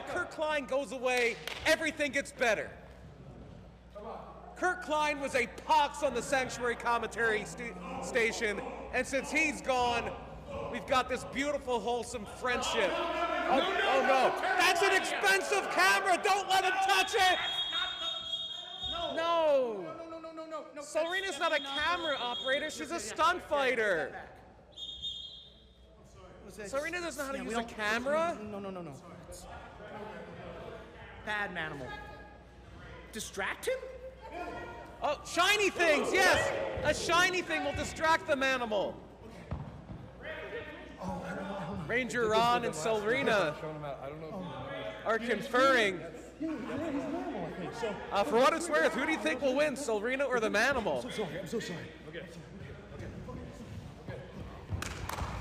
Kurt Klein goes away, everything gets better. Kurt Klein was a pox on the Sanctuary commentary station, and since he's gone, we've got this beautiful, wholesome friendship. Oh no, that's an expensive camera, don't let him touch it! No. Selina's not a camera operator, she's a stunt fighter. Selina doesn't know how to use a camera? No. Bad Manimal. Distract him? Oh, shiny things, yes! A shiny thing will distract the Manimal. Ranger Ron and Selina are conferring. For what it's worth, who do you think will win, Selina or the Manimal? I'm so sorry. Okay.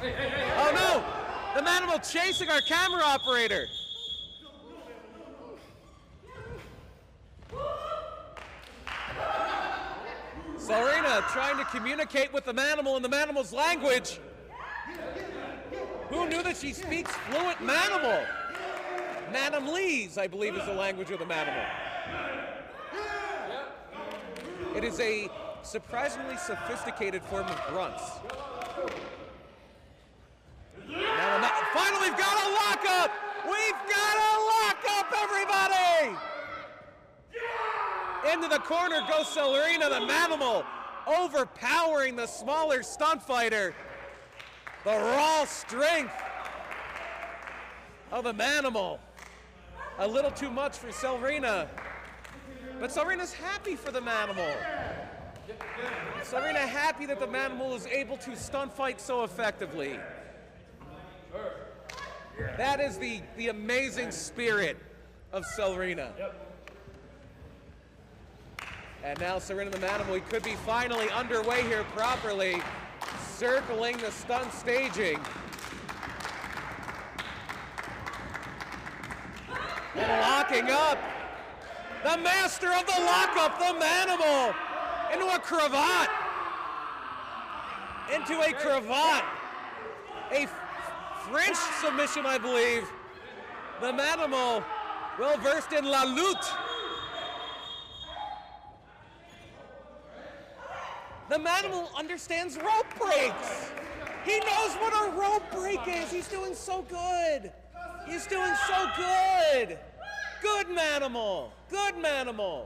Oh no! The Manimal chasing our camera operator! trying to communicate with the Manimal in the Manimal's language. Who knew that she speaks fluent Manimal? Manimlese, I believe, is the language of the Manimal. It is a surprisingly sophisticated form of grunts. Now, finally, we've got a lockup! We've got a lockup, everybody! Into the corner goes Selina, the Manimal, overpowering the smaller stunt fighter. The raw strength of the Manimal. A little too much for Selina. But Selina's happy for the Manimal. Selina happy that the Manimal is able to stunt fight so effectively. That is the amazing spirit of Selina. And now Selina the Manimal, he could be finally underway here properly, circling the stunt staging. And locking up. The master of the lockup, the Manimal, into a cravat. Into a cravat. A French submission, I believe. The Manimal, well versed in la lutte. The Manimal understands rope breaks. He knows what a rope break is. He's doing so good. He's doing so good. Good Manimal. Good Manimal.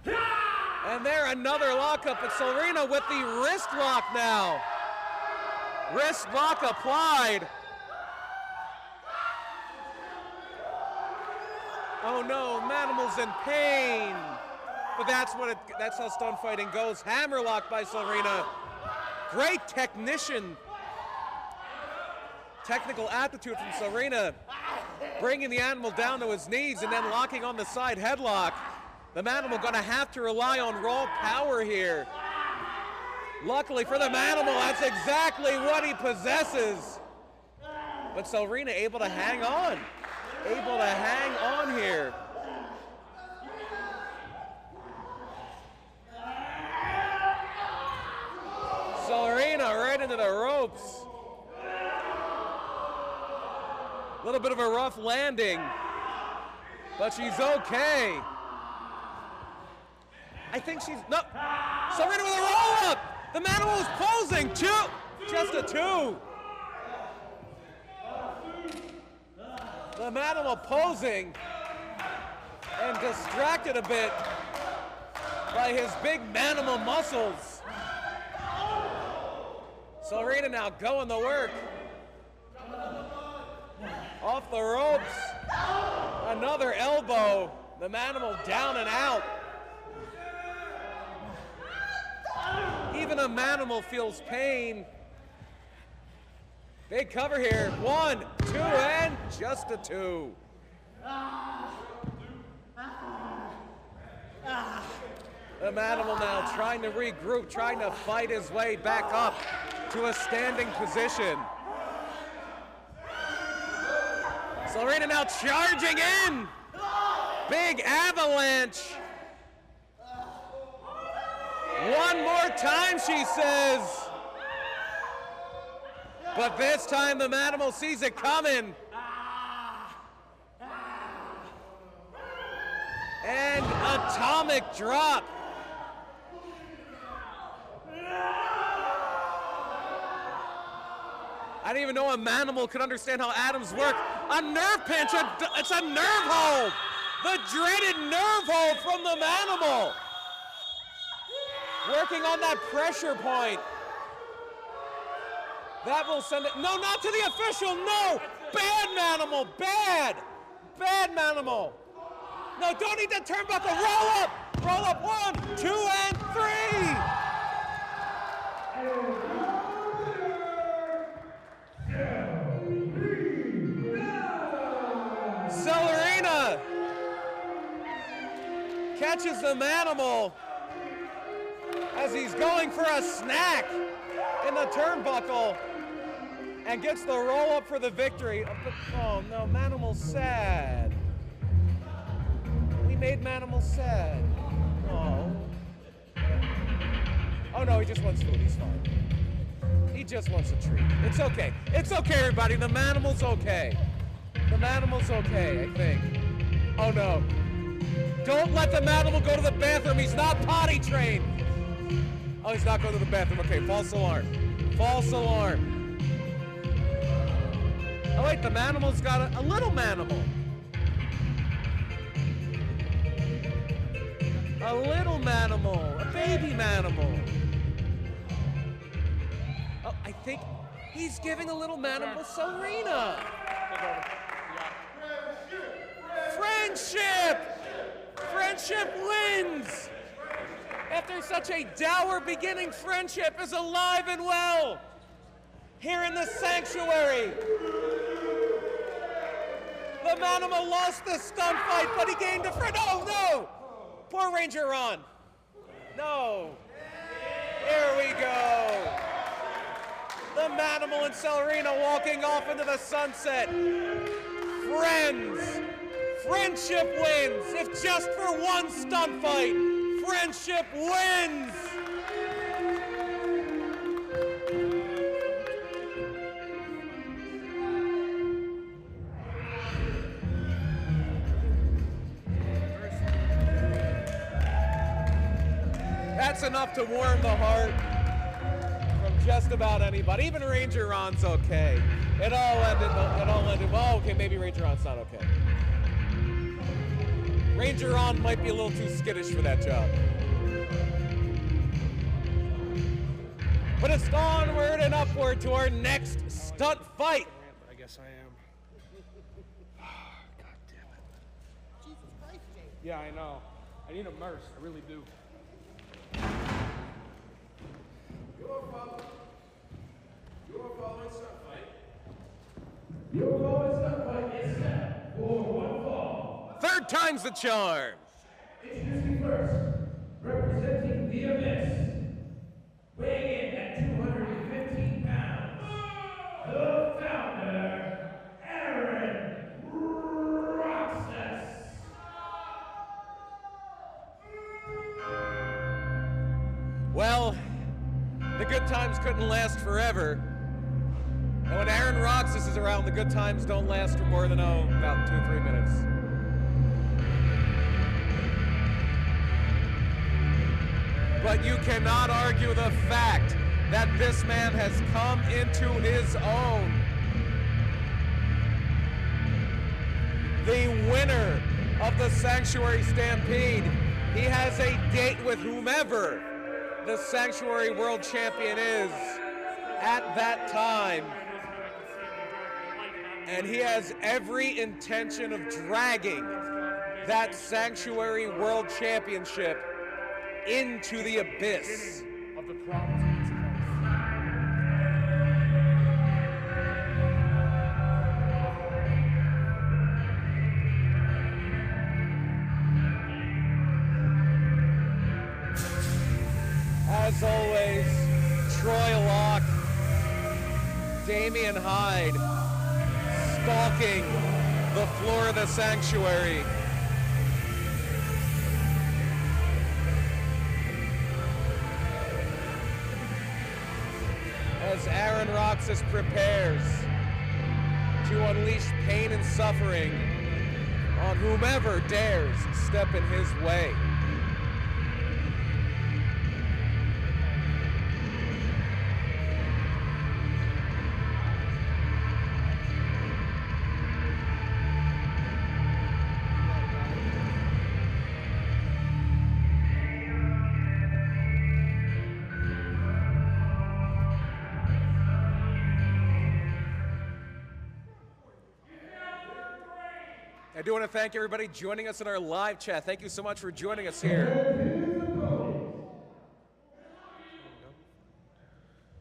And there, another lockup, but Selina with the wrist lock now. Wrist lock applied. Oh no, Manimal's in pain. But that's how stunt fighting goes. Hammerlock by Selina. Great technical aptitude from Selina. Bringing the animal down to his knees and then locking on the side headlock. The Manimal gonna have to rely on raw power here. Luckily for the Manimal, that's exactly what he possesses. But Selina able to hang on. Able to hang on here. Selina right into the ropes. A little bit of a rough landing, but she's okay. I think she's, no. Selina with a roll up. The Manimal is posing, just a two. The Manimal posing and distracted a bit by his big Manimal muscles. Selina now going to work. Off the ropes. Another elbow. The Manimal down and out. Even a Manimal feels pain. Big cover here. 1, 2, and just a 2. The Manimal now trying to regroup, trying to fight his way back up to a standing position. Selina now charging in. Big avalanche. One more time, she says. But this time the Manimal sees it coming. And atomic drop. I didn't even know a Manimal could understand how atoms work. A nerve pinch, it's a nerve hold. The dreaded nerve hold from the Manimal. Working on that pressure point. That will send it, no, not to the official, no! Bad Manimal, bad! Bad Manimal. No, don't need that turnbuckle, roll up! Roll up, 1, 2, and 3! Selina catches the Manimal as he's going for a snack in the turnbuckle and gets the roll up for the victory. Oh no, Manimal's sad. made Manimal sad. Oh. Oh no, he just wants food. He's fine. He just wants a treat. It's okay. It's okay, everybody. The Manimal's okay. The Manimal's okay, I think. Oh no. Don't let the Manimal go to the bathroom. He's not potty trained. Oh, he's not going to the bathroom. Okay, false alarm. False alarm. Oh wait, the Manimal's got a little Manimal. A little Manimal. A baby Manimal. Oh, I think he's giving a little Manimal Selina. Friendship! Friendship wins! After such a dour beginning, friendship is alive and well here in the Sanctuary. The Manimal lost the stunt fight, but he gained a friend. Oh no! Poor Ranger Ron. No. Here we go. The Manimal and Selina walking off into the sunset. Friends. Friendship wins. If just for one stunt fight, friendship wins. That's enough to warm the heart from just about anybody. Even Ranger Ron's okay. It all ended, well, okay, maybe Ranger Ron's not okay. Ranger Ron might be a little too skittish for that job. But it's onward and upward to our next stunt fight. I guess I am. God damn it. Jesus Christ, Jake. Yeah, I know. I need a merce. I really do. Your following stunt fight. Your following stunt fight is set for one fall. Third time's the charm. Introducing first, representing the Abyss, weighing in at 215 pounds, the founder, Aaron Roxus. Well, the good times couldn't last forever. And when Aaron Roxus is around, the good times don't last for more than, about 2 or 3 minutes. But you cannot argue the fact that this man has come into his own. The winner of the Sanctuary Stampede. He has a date with whomever the Sanctuary World Champion is at that time. And he has every intention of dragging that Sanctuary World Championship into the abyss Of the province. As always, Troy Locke, Damen Hyde, stalking the floor of the Sanctuary. As Aaron Roxus prepares to unleash pain and suffering on whomever dares step in his way. I do want to thank everybody joining us in our live chat. Thank you so much for joining us here.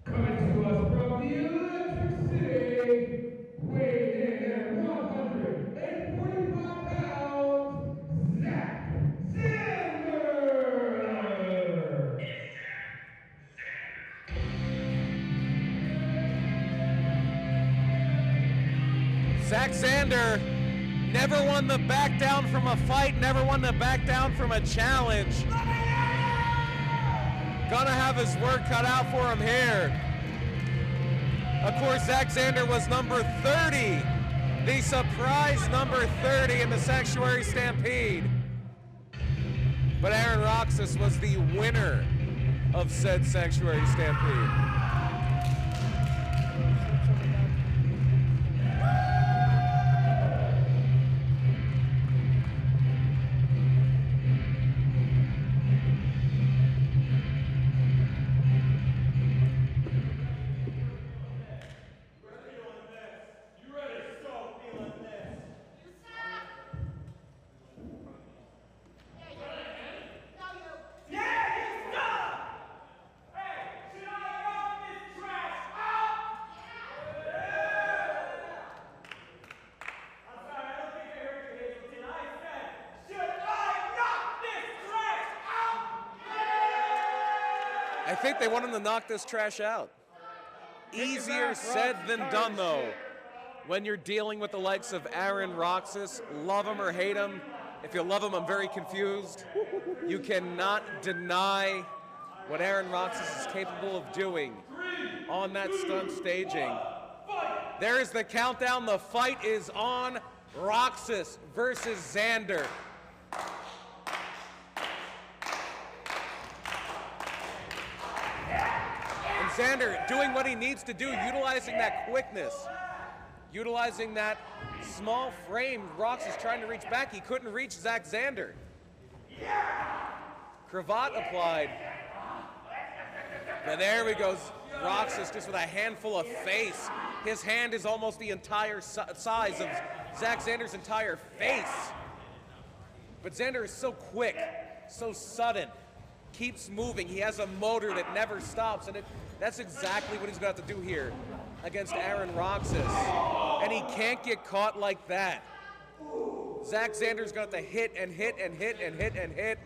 Coming to us from the Electric City, weighing in at 145 pounds, Xander. Xander Never one to back down from a fight, never one to back down from a challenge. Gonna have his work cut out for him here. Of course, Xander was number 30, the surprise number 30 in the Sanctuary Stampede. But Aaron Roxus was the winner of said Sanctuary Stampede. I think they want him to knock this trash out. Easier said than done, though, when you're dealing with the likes of Aaron Roxus. Love him or hate him. If you love him, I'm very confused. You cannot deny what Aaron Roxus is capable of doing on that stunt staging. There is the countdown. The fight is on. Roxus versus Xander. Xander doing what he needs to do, utilizing that quickness, utilizing that small frame. Roxus trying to reach back. He couldn't reach Xander. Cravat applied. And there we go. Roxus just with a handful of face. His hand is almost the entire size of Xander's entire face. But Xander is so quick, so sudden, keeps moving. He has a motor that never stops, and that's exactly what he's going to have to do here against Aaron Roxus. And he can't get caught like that. Xander's going to have to hit and hit and hit and hit and hit.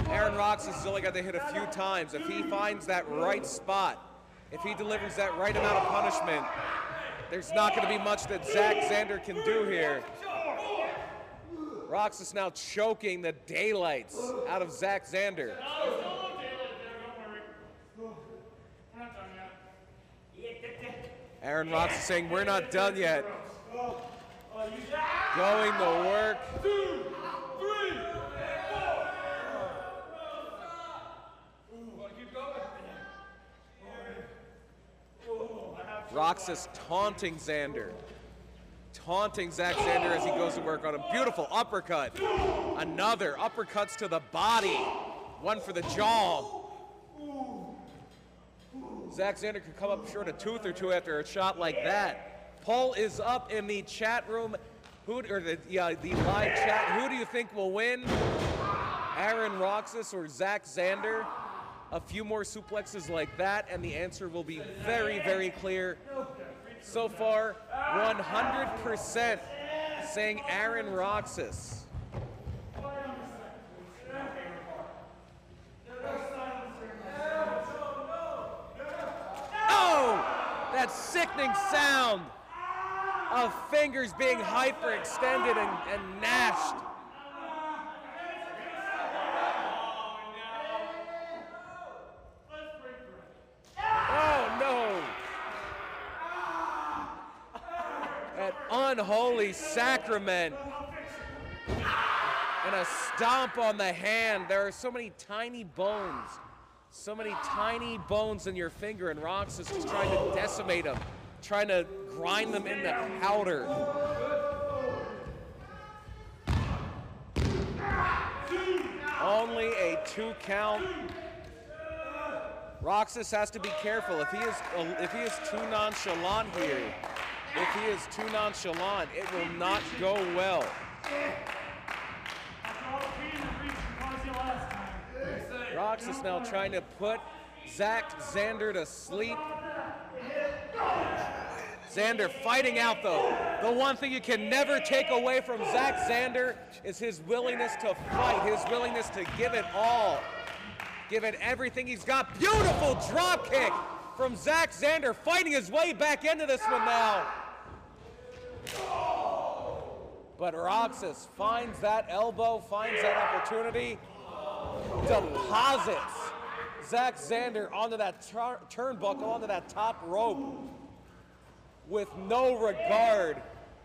Aaron Roxus has only got to hit a few times. If he finds that right spot, if he delivers that right amount of punishment, there's not going to be much that Xander can do here. Roxus now choking the daylights out of Xander. Aaron Roxus saying, we're not done yet. Going to work. 2, 3, 4. Roxus taunting Xander. Taunting Xander as he goes to work on him. Beautiful uppercut. Another uppercuts to the body. One for the jaw. Xander could come up short a tooth or two after a shot like that. Poll is up in the chat room. The live chat. Who do you think will win? Aaron Roxus or Xander? A few more suplexes like that, and the answer will be very, very clear. So far, 100% saying Aaron Roxus. Oh! That sickening sound of fingers being hyperextended and gnashed. Oh no! That unholy sacrament. And a stomp on the hand. There are so many tiny bones. So many tiny bones in your finger, and Roxus is trying to decimate them, trying to grind them into powder. Only a 2 count. Roxus has to be careful. If he is too nonchalant here, it will not go well. Roxus now trying to put Xander to sleep. Xander fighting out though. The one thing you can never take away from Xander is his willingness to fight, his willingness to give it all. Give it everything he's got. Beautiful drop kick from Xander, fighting his way back into this one now. But Roxus finds that elbow, finds that opportunity, deposits Xander onto that turnbuckle, onto that top rope, with no regard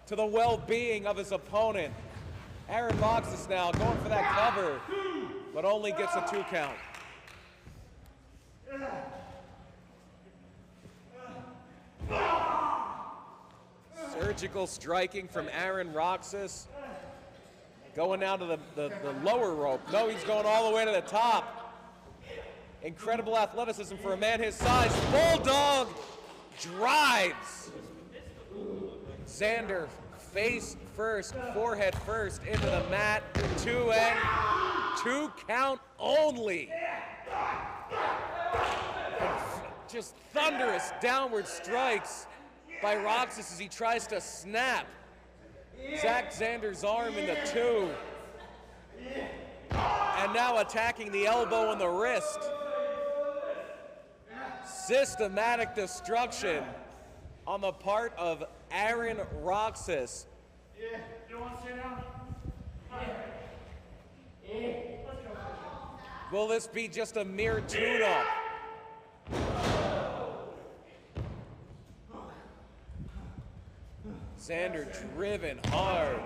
to the well-being of his opponent. Aaron Roxus now going for that cover, but only gets a 2 count. Surgical striking from Aaron Roxus. Going down to the lower rope. No, he's going all the way to the top. Incredible athleticism for a man his size. Bulldog drives Xander face first, forehead first into the mat. 2 count only. Just thunderous downward strikes by Roxus as he tries to snap Xander's arm in the 2. And now attacking the elbow and the wrist. Systematic destruction on the part of Aaron Roxus. You want to sit down? Will this be just a mere tune-up? Xander driven hard.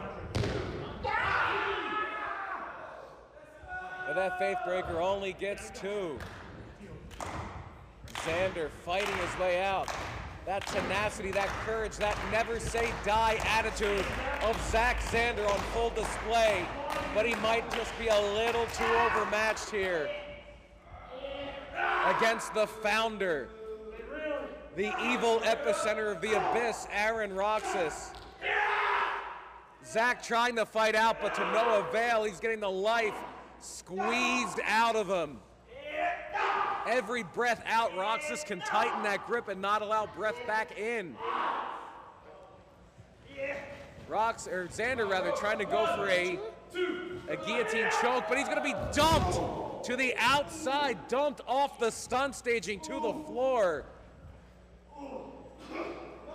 But that faith breaker only gets 2. Xander fighting his way out. That tenacity, that courage, that never say die attitude of Xander on full display. But he might just be a little too overmatched here against the founder, the evil epicenter of the abyss, Aaron Roxus. Zach trying to fight out, but to no avail. He's getting the life squeezed out of him. Every breath out, Roxus can tighten that grip and not allow breath back in. Xander trying to go for a guillotine choke, but he's going to be dumped to the outside, dumped off the stunt staging to the floor.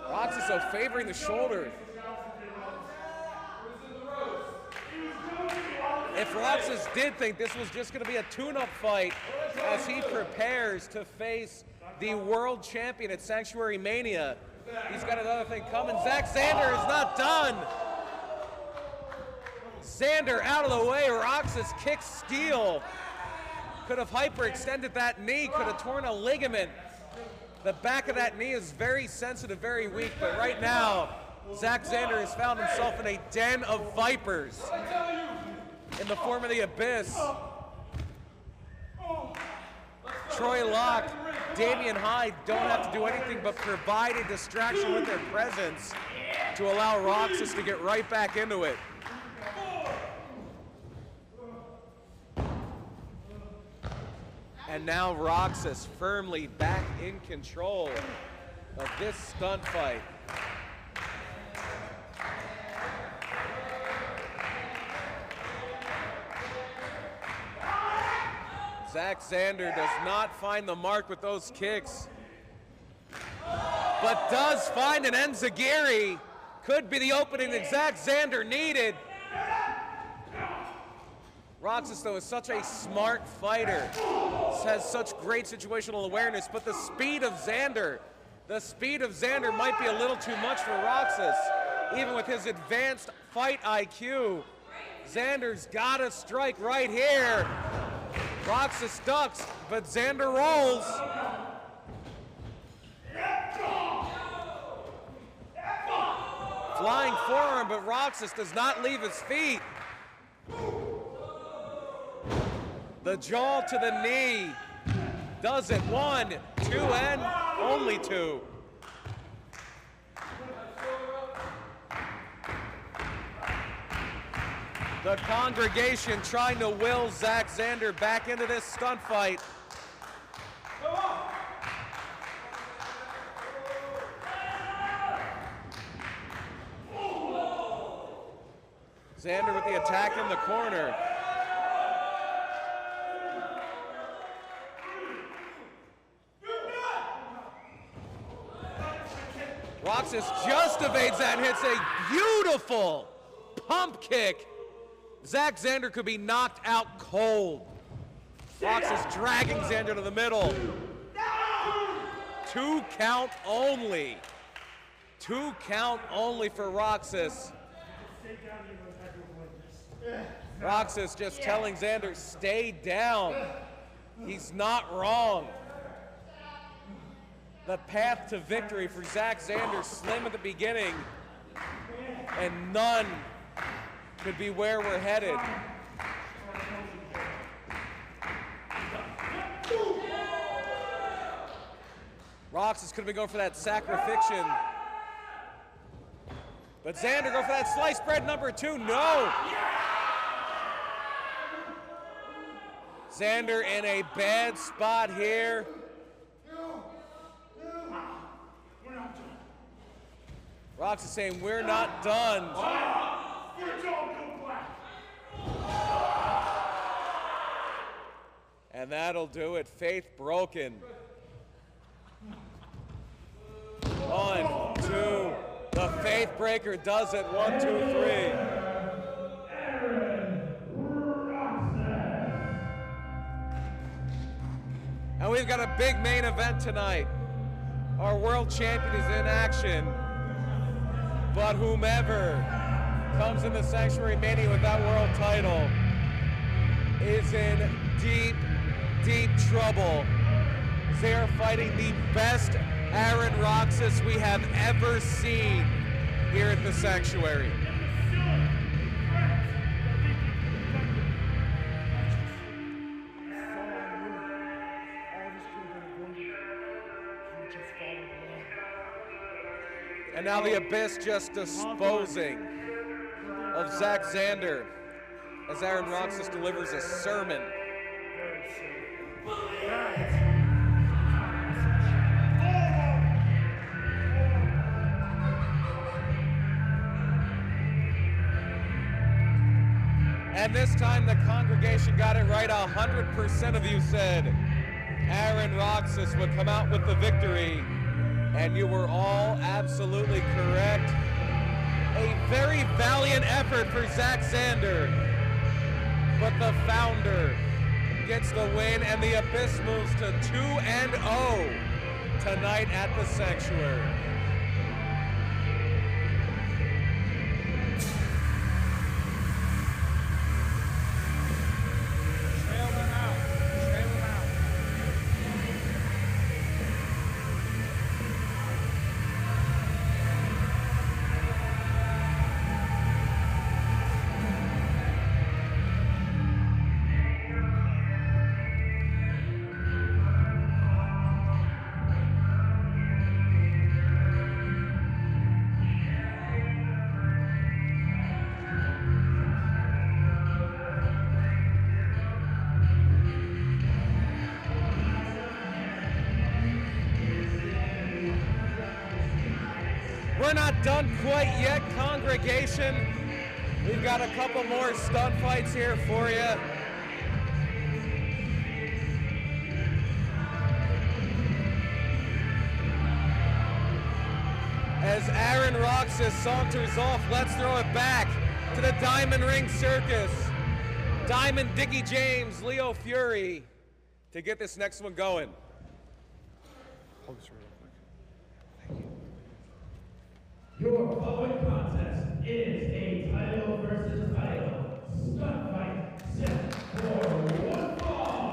Roxus favoring the shoulder. If Roxus did think this was just going to be a tune-up fight as he prepares to face the world champion at Sanctuary Mania, he's got another thing coming. Xander is not done. Xander out of the way. Roxus kicks steel. Could have hyperextended that knee, could have torn a ligament. The back of that knee is very sensitive, very weak, but right now, Xander has found himself in a den of vipers in the form of the Abyss. Troy Locke, Damian Hyde don't have to do anything but provide a distraction with their presence to allow Roxus to get right back into it. And now Roxus firmly back in control of this stunt fight. Xander does not find the mark with those kicks, but does find an enziguri. Could be the opening that Xander needed. Roxus, though, is such a smart fighter, has such great situational awareness, but the speed of Xander might be a little too much for Roxus. Even with his advanced fight IQ, Xander's got to strike right here. Roxus ducks, but Xander rolls. Flying forearm, but Roxus does not leave his feet. The jaw to the knee does it. 1, 2, and only 2. The congregation trying to will Xander back into this stunt fight. Xander with the attack in the corner. Roxus just evades that and hits a beautiful pump kick. Xander could be knocked out cold. Roxus dragging Xander to the middle. 2 count only. 2 count only for Roxus. Roxus just telling Xander, stay down. He's not wrong. The path to victory for Xander, slim at the beginning, and none could be where we're headed. Roxus could have been going for that sacrifixion. But Xander go for that slice bread number 2. No! Xander in a bad spot here. Roxus saying, we're not done. And that'll do it. Faith broken. 1, 2. The Faith Breaker does it. 1, 2, 3. And we've got a big main event tonight. Our world champion is in action. But whomever comes in the Sanctuary Mania with that world title is in deep, deep trouble. They are fighting the best Aaron Roxus we have ever seen here at the Sanctuary. And now the Abyss just disposing of Xander as Aaron Roxus delivers a sermon. And this time the congregation got it right. 100% of you said Aaron Roxus would come out with the victory. And you were all absolutely correct. A very valiant effort for Xander. But the founder gets the win, and the Abyss moves to 2-0 tonight at the Sanctuary. We're not done quite yet, congregation. We've got a couple more stunt fights here for you. As Aaron Roxus saunters off, let's throw it back to the Diamond Ring Circus. Diamond, Dickie James, Leo Fury to get this next one going. Hold this real quick. Your following contest is a title versus title stunt fight set for one fall.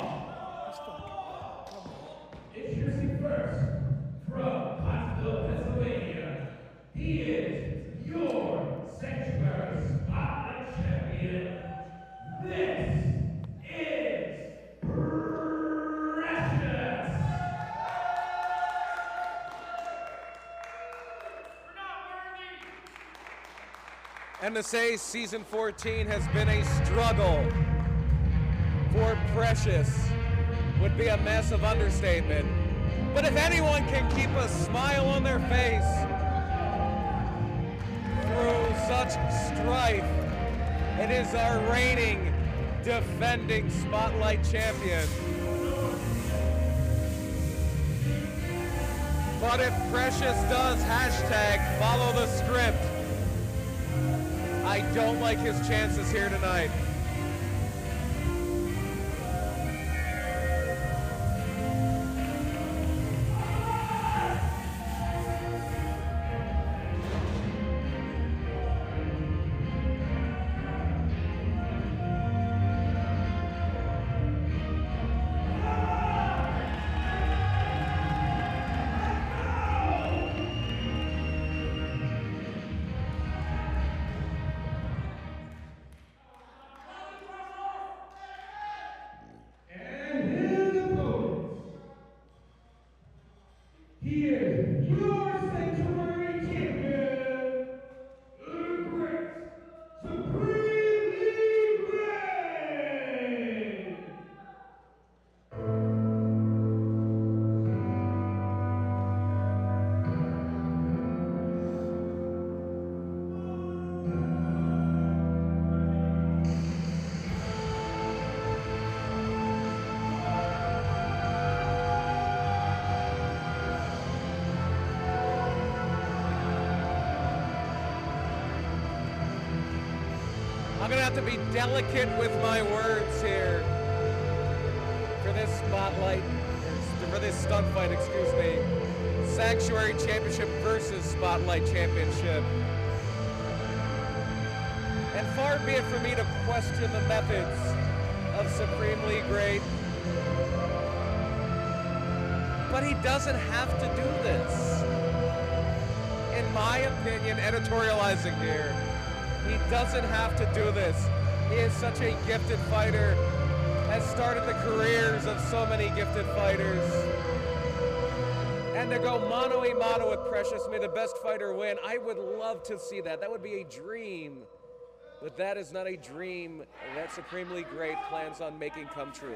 Introducing first from Hyde, Pennsylvania, he is your Sanctuary Spotlight Champion. This is Precious. And to say season 14 has been a struggle for Precious would be a massive understatement. But if anyone can keep a smile on their face through such strife, it is our reigning, defending Spotlight Champion. But if Precious does hashtag follow the script, I don't like his chances here tonight. He is your Sanctuary Champion, the Great, Supremely Great! I'm gonna have to be delicate with my words here for this spotlight, for this stunt fight, excuse me. Sanctuary Championship versus Spotlight Championship. And far be it for me to question the methods of Supremely Great, but he doesn't have to do this. In my opinion, editorializing here, he doesn't have to do this. He is such a gifted fighter, has started the careers of so many gifted fighters. And to go mano-a-mano with Precious, may the best fighter win, I would love to see that. That would be a dream. But that is not a dream that Supremely Great plans on making come true.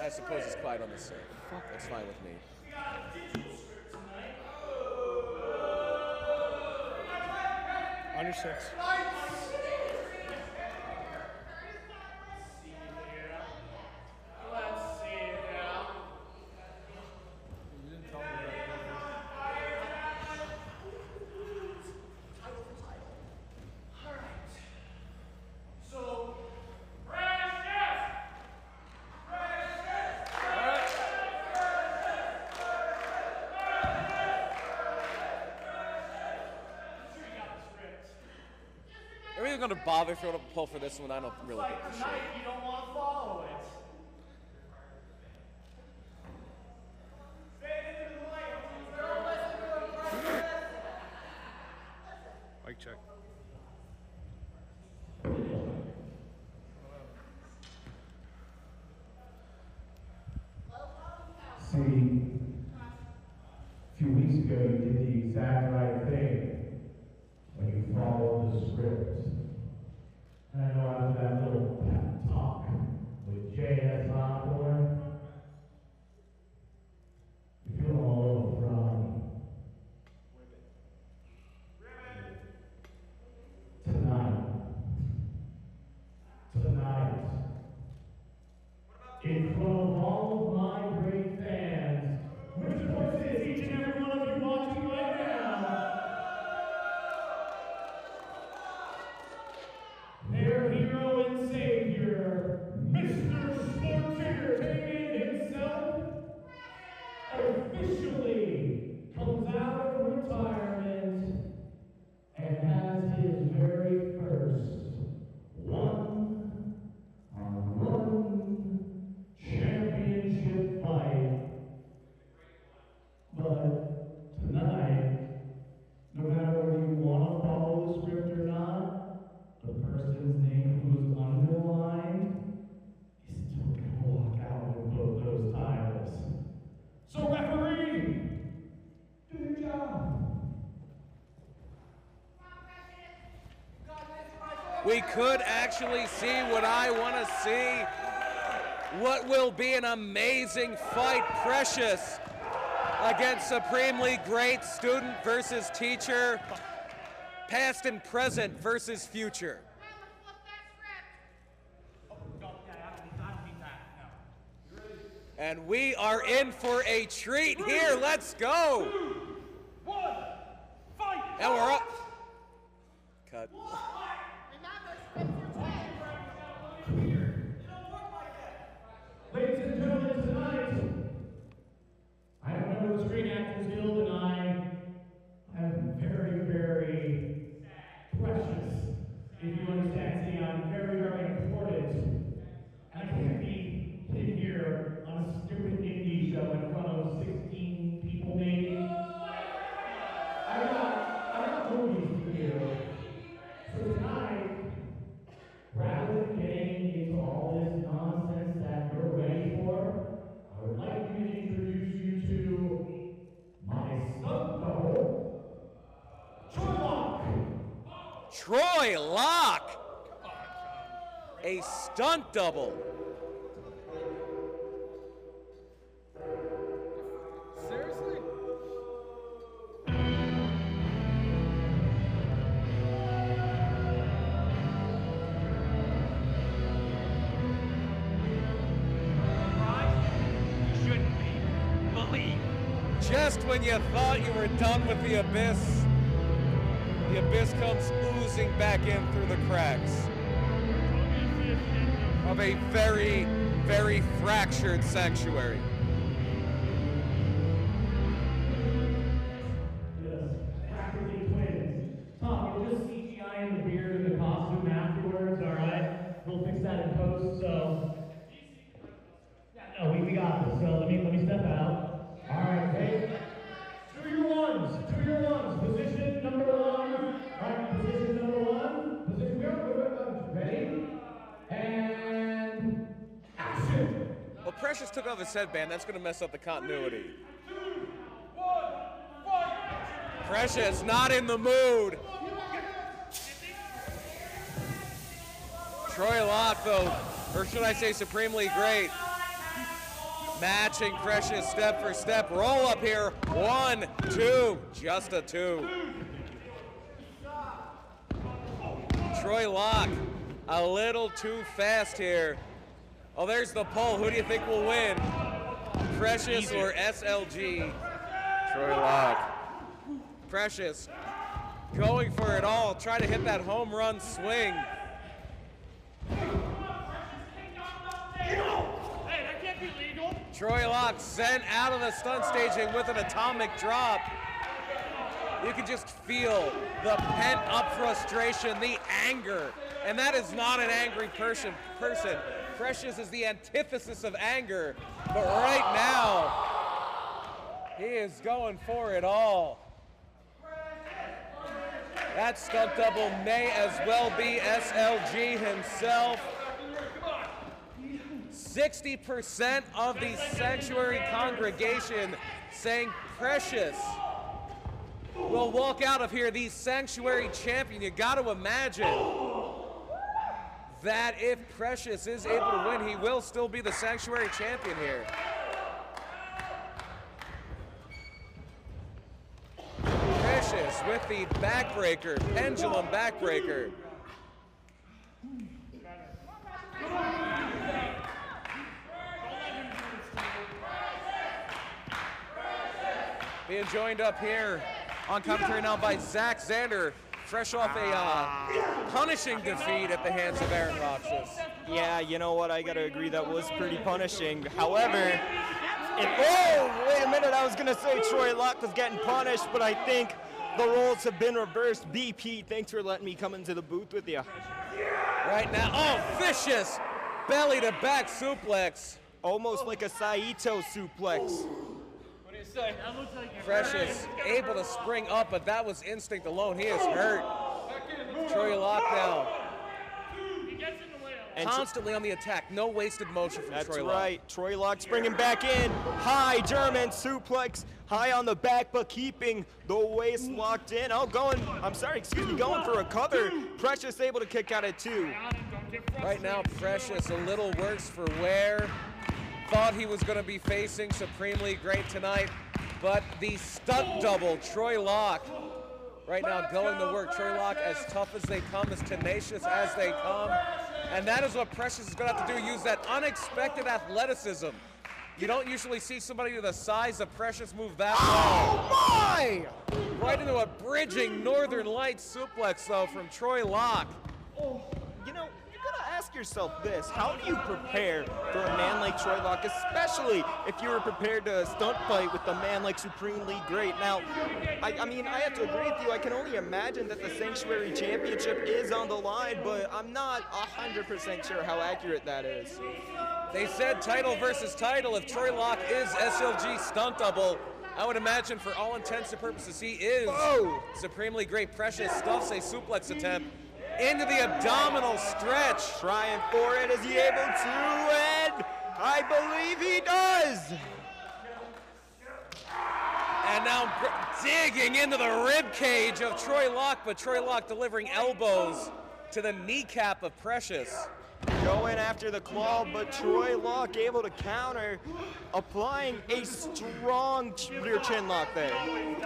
I suppose it's quiet on the set. That's fine with me. Under 6. Are we going to bother if you want to pull for this one? I don't really give a shit. You don't want to follow it. Mic check. See, a few weeks ago you did the exact right thing when you followed the script. And I know after that little pep talk with J.S. Hawthorne, you're feeling a little froggy. Tonight, in front of all of my great fans, which of course is each and every one of you watching right now, their hero and savior, Mr. Sports Entertainment himself, officially comes out of retirement and has his very first one-on-one championship fight. But tonight, no matter whether you want to follow the script or not, the person's name who's underlined is still going to walk out with both those titles. So referee, do your job. We could actually see what I want to see. What will be an amazing fight. Precious against Supremely Great, student versus teacher, past and present versus future. And we are in for a treat here. Let's go. 1, And we're up. Cut. Ladies and gentlemen, tonight, I am a member of the Screen Actors Guild, and I am very, very precious. If you understand, see, I'm very, very important. And I can't be sitting here on a stupid indie show in front of 16 people, maybe. I got movies to do. So tonight, rather than getting into all this nonsense that you're ready for, I would like to introduce you to my stunt double, Troy Locke. Troy Locke. A stunt double. Seriously? You shouldn't be. Believe. Just when you thought you were done with the abyss comes oozing back in through the cracks of a very, very fractured sanctuary. Yes, practically twins. Tom, you'll just CGI in the beard and the costume afterwards, all right? We'll fix that in post, so. Yeah, no, we got this. So let me step out. All right, hey. Do your ones. Position number one. All right, position number one. Position, we're ready. And action. Well, Precious took off his headband. That's going to mess up the continuity. Precious not in the mood. Troy Locke, though, or should I say supremely great. Matching Precious step for step. Roll up here. 1, 2, just a 2. Troy Locke, a little too fast here. Oh, there's the poll. Who do you think will win? Precious or SLG? Troy Locke. Precious going for it all. Try to hit that home run swing. Troy Locke sent out of the stunt staging with an atomic drop. You can just feel the pent-up frustration, the anger, and that is not an angry person. Precious is the antithesis of anger, but right now, he is going for it all. That stunt double may as well be SLG himself. 60% of the Sanctuary congregation saying Precious will walk out of here the Sanctuary champion. You got to imagine that if Precious is able to win, he will still be the Sanctuary champion here. Precious with the backbreaker, pendulum backbreaker. Being joined up here on commentary now by Xander, fresh off a punishing defeat at the hands of Aaron Roxus. Yeah, you know what? I got to agree that was pretty punishing. However, oh, wait a minute. I was going to say Troy Locke was getting punished, but I think the roles have been reversed. BP, thanks for letting me come into the booth with you. Right now, oh, vicious belly to back suplex. Almost like a Saito suplex. Precious able to spring up, but that was instinct alone. He is hurt. Troy Locke now constantly on the attack. No wasted motion from Troy Locke. That's right. Troy Locke's bringing back in. High German suplex. High on the back, but keeping the waist locked in. Oh, going for a cover. Precious able to kick out at 2. Right now, Precious a little worse for wear. Thought he was going to be facing Supremely Great tonight, but the stunt double, Troy Locke, right now going to work. Troy Locke as tough as they come, as tenacious as they come, and that is what Precious is going to have to do, use that unexpected athleticism. You don't usually see somebody the size of Precious move that well. Oh my! Right into a bridging Northern Lights suplex, though, from Troy Locke. Oh, you know, you gotta ask yourself this. How do you prepare for a man like Troy Locke, especially if you were prepared to stunt fight with a man like Supreme League Great? Now, I mean, I have to agree with you. I can only imagine that the Sanctuary Championship is on the line, but I'm not 100% sure how accurate that is. They said title versus title. If Troy Locke is SLG stunt double, I would imagine for all intents and purposes he is Supremely Great. Precious stuffs a suplex attempt into the abdominal stretch. Trying for it. Is he able to? And I believe he does. And now digging into the rib cage of Troy Locke, but Troy Locke delivering elbows to the kneecap of Precious. Going after the claw, but Troy Locke able to counter, applying a strong rear chin lock there.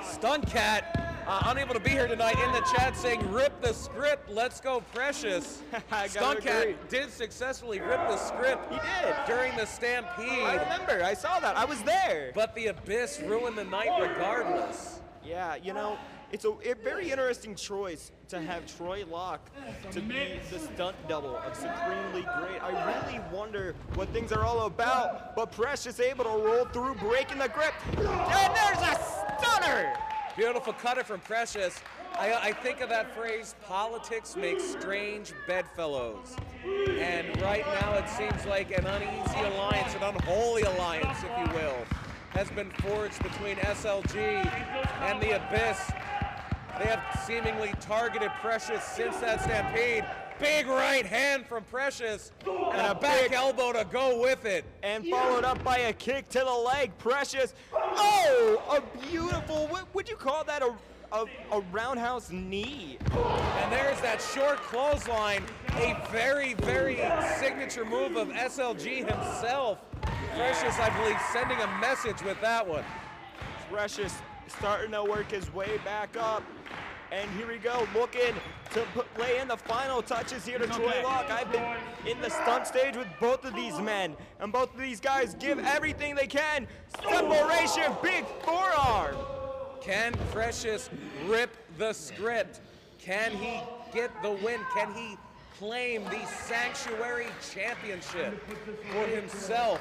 Stunt Cat, unable to be here tonight, in the chat saying, rip the script, let's go Precious. Stunt Cat did successfully rip the script. He did. During the Stampede. I remember, I saw that, I was there. But the Abyss ruined the night regardless. Yeah, you know, it's a very interesting choice to have Troy Locke to be the stunt double of Supremely Great. I really wonder what things are all about, but Precious able to roll through, breaking the grip, and there's a stunner! Beautiful cutter from Precious. I think of that phrase, politics makes strange bedfellows. And right now it seems like an uneasy alliance, an unholy alliance, if you will, has been forged between SLG and the Abyss. They have seemingly targeted Precious since that Stampede. Big right hand from Precious and a back elbow to go with it. And followed up by a kick to the leg. Precious, oh, a beautiful, what would you call that, a roundhouse knee? And there's that short clothesline, a very, very signature move of SLG himself. Precious, I believe, sending a message with that one. Precious starting to work his way back up. And here we go, looking to lay in the final touches here to Troy Locke. I've been in the stunt stage with both of these men, and both of these guys give everything they can. Separation, big forearm. Can Precious rip the script? Can he get the win? Can he claim the Sanctuary Championship for himself?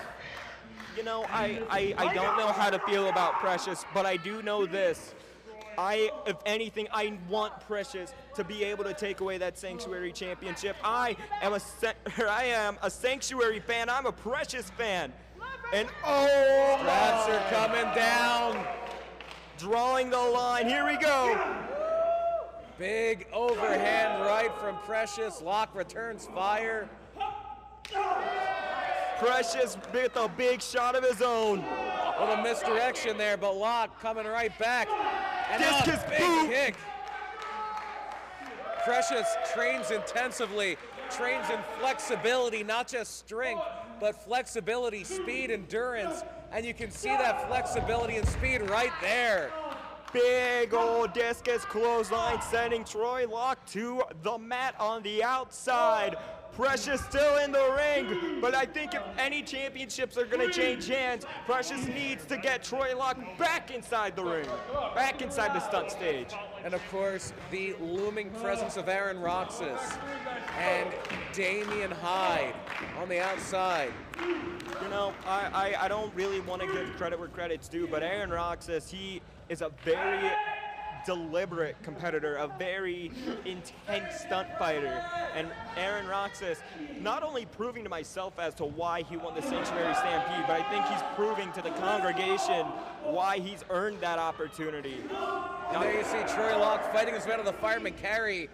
You know, I don't know how to feel about Precious, but I do know this. If anything, I want Precious to be able to take away that Sanctuary Championship. I am a Sanctuary fan. I'm a Precious fan. And oh, straps are coming down. Drawing the line. Here we go. Big overhand right from Precious. Locke returns fire. Precious with a big shot of his own. A little misdirection there, but Locke coming right back. And discus a big kick. Precious trains intensively, trains in flexibility, not just strength, but flexibility, speed, endurance. And you can see that flexibility and speed right there. Big old discus clothesline sending Troy Locke to the mat on the outside. Precious still in the ring, but I think if any championships are going to change hands, Precious needs to get Troy Locke back inside the ring, back inside the stunt stage. And of course, the looming presence of Aaron Roxus and Damian Hyde on the outside. You know, I don't really want to give credit where credit's due, but Aaron Roxus, he is a very deliberate competitor, a very intense stunt fighter. And Aaron Roxus, not only proving to myself as to why he won the Sanctuary Stampede, but I think he's proving to the congregation why he's earned that opportunity. And there you see Troy Locke fighting his way to the fireman carry,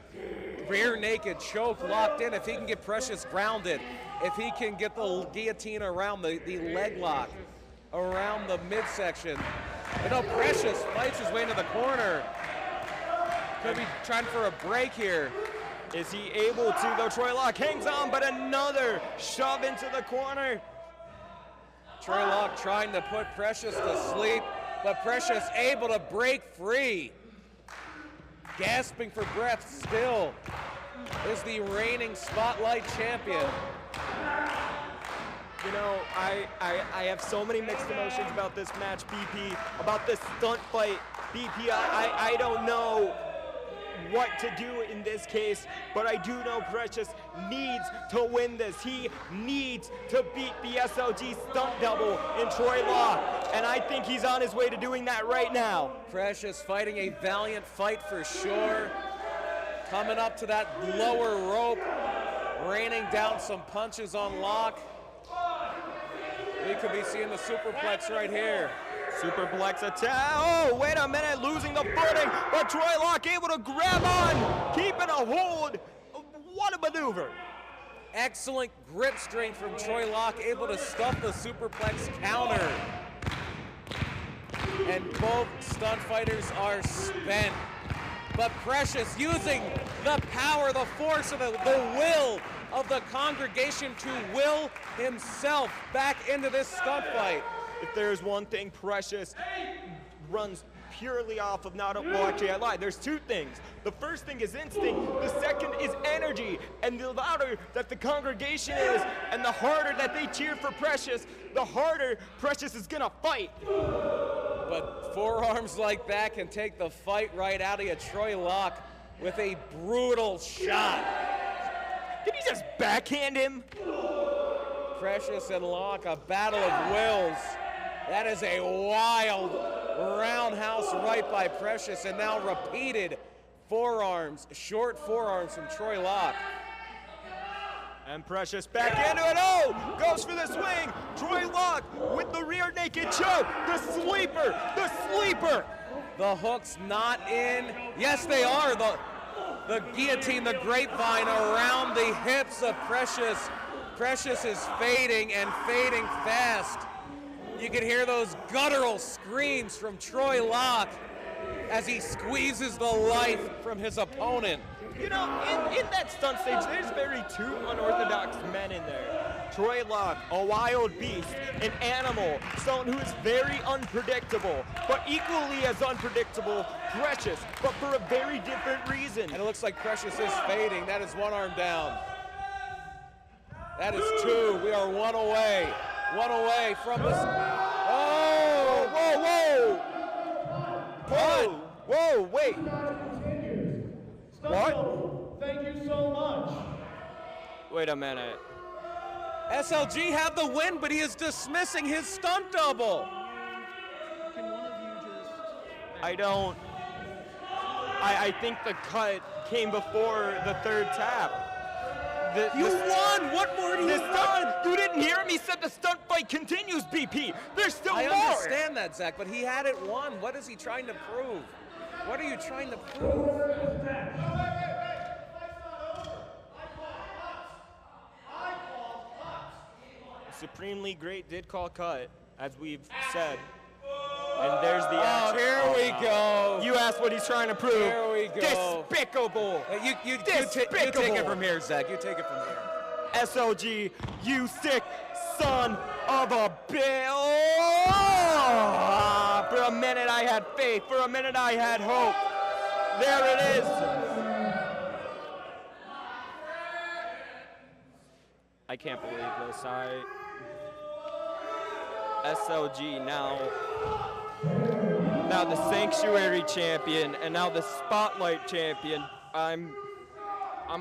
rear naked, choke locked in. If he can get Precious grounded, if he can get the guillotine around the leg lock, around the midsection. But no, Precious fights his way into the corner. Could be trying for a break here. Is he able to, though? Troy Locke hangs on, but another shove into the corner. Troy Locke trying to put Precious to sleep, but Precious able to break free. Gasping for breath still is the reigning Spotlight champion. You know, I have so many mixed emotions about this match, BP, about this stunt fight, BP. I don't know what to do in this case, but I do know Precious needs to win this. He needs to beat the SLG stunt double in Troy Law, and I think he's on his way to doing that right now. Precious fighting a valiant fight for sure. Coming up to that lower rope, raining down some punches on Locke. We could be seeing the superplex right here. Superplex attack. Oh, wait a minute, losing the footing, but Troy Locke able to grab on, keeping a hold. What a maneuver. Excellent grip strength from Troy Locke, able to stuff the superplex counter. And both stunt fighters are spent. But Precious using the power, the force of the will of the congregation to will himself back into this stunt fight. If there's one thing Precious runs purely off of, well, actually I lied, there's two things. The first thing is instinct, the second is energy, and the louder that the congregation is, and the harder that they cheer for Precious, the harder Precious is gonna fight. But forearms like that can take the fight right out of you. Troy Locke with a brutal shot. Did he just backhand him? Precious and Locke, a battle of wills. That is a wild roundhouse right by Precious, and now repeated forearms, short forearms from Troy Locke. And Precious back into it. Oh, goes for the swing. Troy Locke with the rear naked choke. The sleeper, the sleeper. The hook's not in. Yes, they are. The guillotine, the grapevine around the hips of Precious. Precious is fading and fading fast. You can hear those guttural screams from Troy Locke as he squeezes the life from his opponent. You know, in that stunt stage, there's very two unorthodox men in there. Troy Locke, a wild beast, an animal, someone who is very unpredictable, but equally as unpredictable, Precious, but for a very different reason. And it looks like Precious is fading. That is one arm down. That is two. We are one away from this. Oh, whoa, whoa. Whoa, wait. What? Thank you so much. Wait a minute. SLG have the win, but he is dismissing his stunt double. Can one of you just... I think the cut came before the third tap. You won! What more do you want? You didn't hear him? He said the stunt fight continues, BP. There's still more. I understand that, Zach, but he had it won. What is he trying to prove? What are you trying to prove? Supremely Great did call cut, as we've said. And there's the action. Here we go. You asked what he's trying to prove. Here we go. Despicable. You take it from here, Zach. You take it from here. SLG, you sick son of a bitch. For a minute I had faith. For a minute I had hope. There it is. I can't believe this. SLG now the Sanctuary champion and now the Spotlight champion. I'm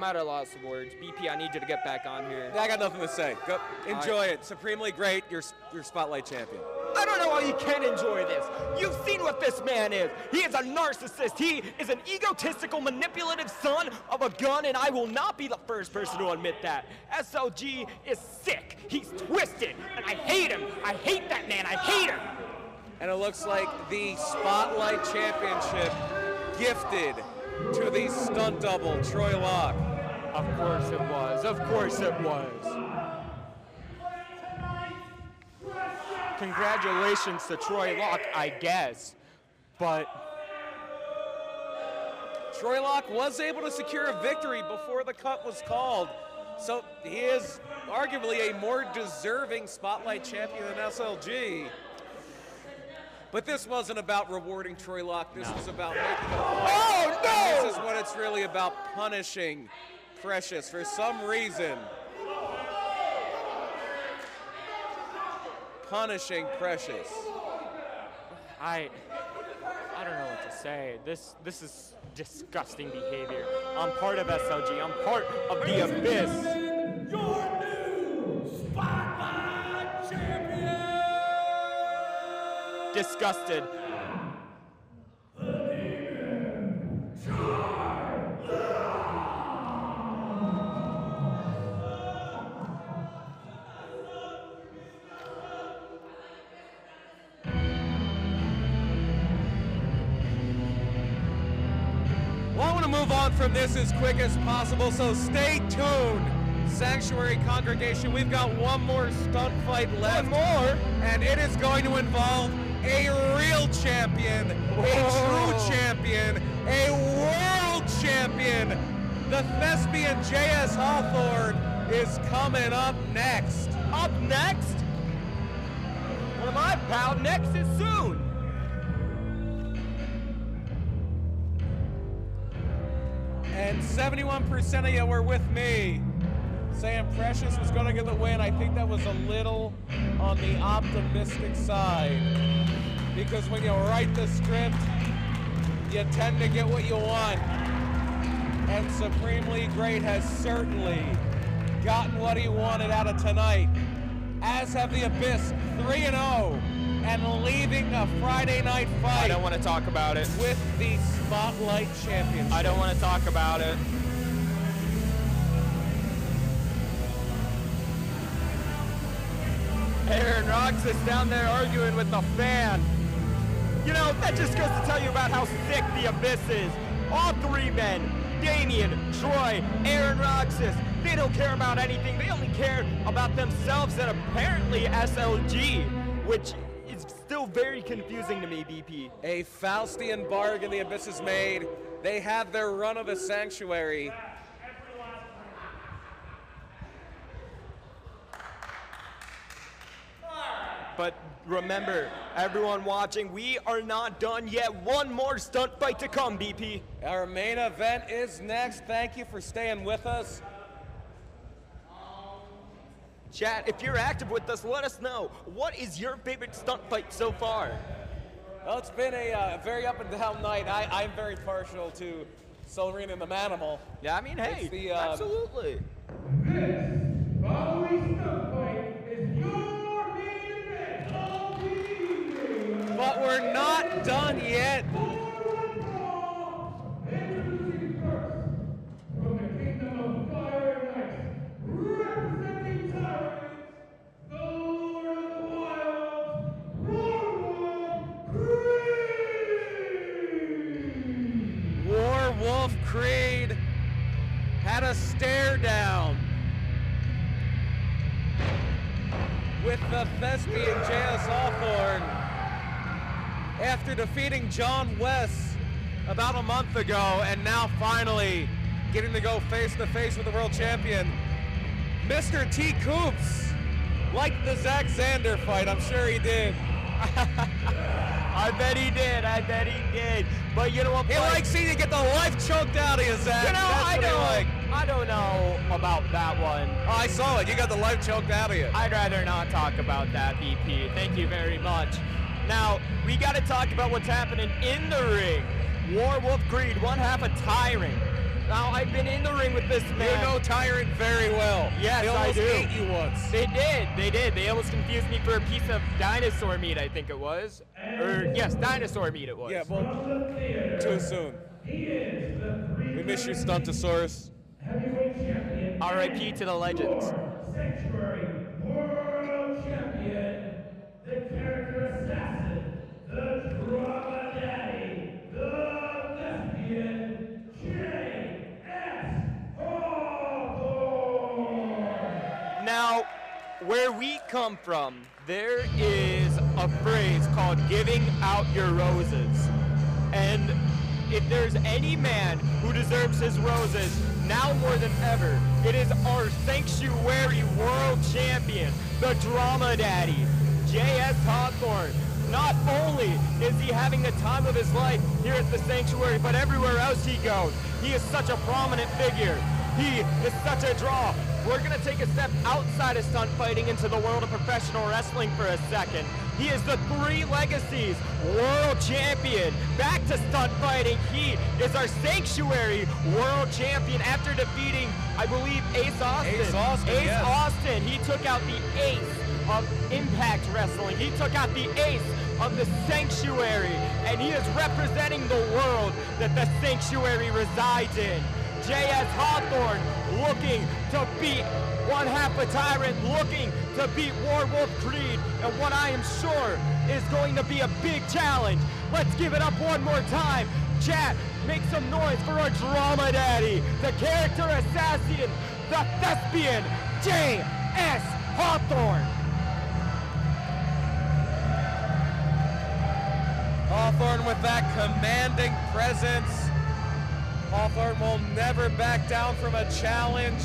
at a loss of words. BP, I need you to get back on here. I got nothing to say. Go enjoy it. Supremely Great, your Spotlight champion. I don't know how you can enjoy this. You've seen what this man is. He is a narcissist. He is an egotistical, manipulative son of a gun, and I will not be the first person to admit that. SLG is sick. He's twisted, and I hate him. I hate that man. I hate him. And it looks like the Spotlight Championship gifted to the stunt double, Troy Locke. Of course it was. Of course it was. Congratulations to Troy Locke, I guess, but Troy Locke was able to secure a victory before the cut was called, so he is arguably a more deserving Spotlight champion than SLG. But this wasn't about rewarding Troy Locke. This was about making a point. Oh, no! This is what it's really about, punishing Precious for some reason. punishing Precious? I don't know what to say. This is disgusting behavior. I'm part of SLG. I'm part of the Abyss. Your new Spotlight Champion! Disgusted. Well, I want to move on from this as quick as possible, so stay tuned. Sanctuary congregation, we've got one more stunt fight left. One more? And it is going to involve a real champion, a true champion, a world champion. The thespian J.S. Hawthorne is coming up next. Up next? What am I, pal? Next is soon. And 71% of you were with me saying Precious was going to get the win. I think that was a little on the optimistic side, because when you write the script, you tend to get what you want. And Supremely Great has certainly gotten what he wanted out of tonight, as have the Abyss, 3-0, and leaving a Friday night fight. I don't want to talk about it. With the Spotlight Championship. I don't want to talk about it. Aaron Roxus down there arguing with the fan. You know, that just goes to tell you about how sick the Abyss is. All three men, Damien, Troy, Aaron Roxus, they don't care about anything. They only care about themselves and apparently SLG, which is still very confusing to me, BP. A Faustian bargain the Abyss has made. They have their run of the Sanctuary. But remember, everyone watching, we are not done yet. One more stunt fight to come, BP. Our main event is next. Thank you for staying with us. Chat, if you're active with us, let us know. What is your favorite stunt fight so far? Well, it's been a very up and down night. I'm very partial to Selina and the Manimal. Yeah, I mean, hey, absolutely. This following stunt fight is your main event of the evening. But we're not done yet. Introducing first, from the Kingdom of Fire and Ice, representing Tyrants, the Lord of the Wilds, Warwolf Creed had a stare down with the thespian J.S. Hawthorne after defeating John West about a month ago, and now finally getting to go face to face with the world champion. Mr. T. Coops liked the Xander fight. I'm sure he did. I bet he did. I bet he did. But you know what? He likes seeing you get the life choked out of you, Zach. You know, I don't know about that one. Oh, I saw it. You got the life choked out of you. I'd rather not talk about that, BP. Thank you very much. Now, we got to talk about what's happening in the ring. Warwolf Creed, one half a Tyrant. Now, I've been in the ring with this man. You know Tyrant very well. Yes, they almost ate you once. They did. They almost confused me for a piece of dinosaur meat, I think it was. Or, yes, dinosaur meat it was. Yeah, well, too soon. We miss you, Stuntosaurus. R.I.P. to the legends. Sanctuary World Champion, the character assassin, the drama daddy, the lesbian, J.S. Hawthorne. Now, where we come from, there is a phrase called giving out your roses. And if there's any man who deserves his roses, now more than ever, it is our Sanctuary World Champion, the Drama Daddy, J.S. Hawthorne. Not only is he having the time of his life here at the Sanctuary, but everywhere else he goes, he is such a prominent figure. He is such a draw. We're gonna take a step outside of stunt fighting into the world of professional wrestling for a second. He is the Three Legacies World Champion. Back to stunt fighting. He is our Sanctuary World Champion after defeating, I believe, Ace Austin. Ace Austin, Ace yes. Austin. He took out the ace of Impact Wrestling. He took out the ace of the Sanctuary, and he is representing the world that the Sanctuary resides in. J.S. Hawthorne looking to beat one half a tyrant, looking to beat Warwolf Creed, and what I am sure is going to be a big challenge. Let's give it up one more time. Chat, make some noise for our drama daddy, the character assassin, the thespian, J.S. Hawthorne. Hawthorne with that commanding presence. Hawthorne will never back down from a challenge.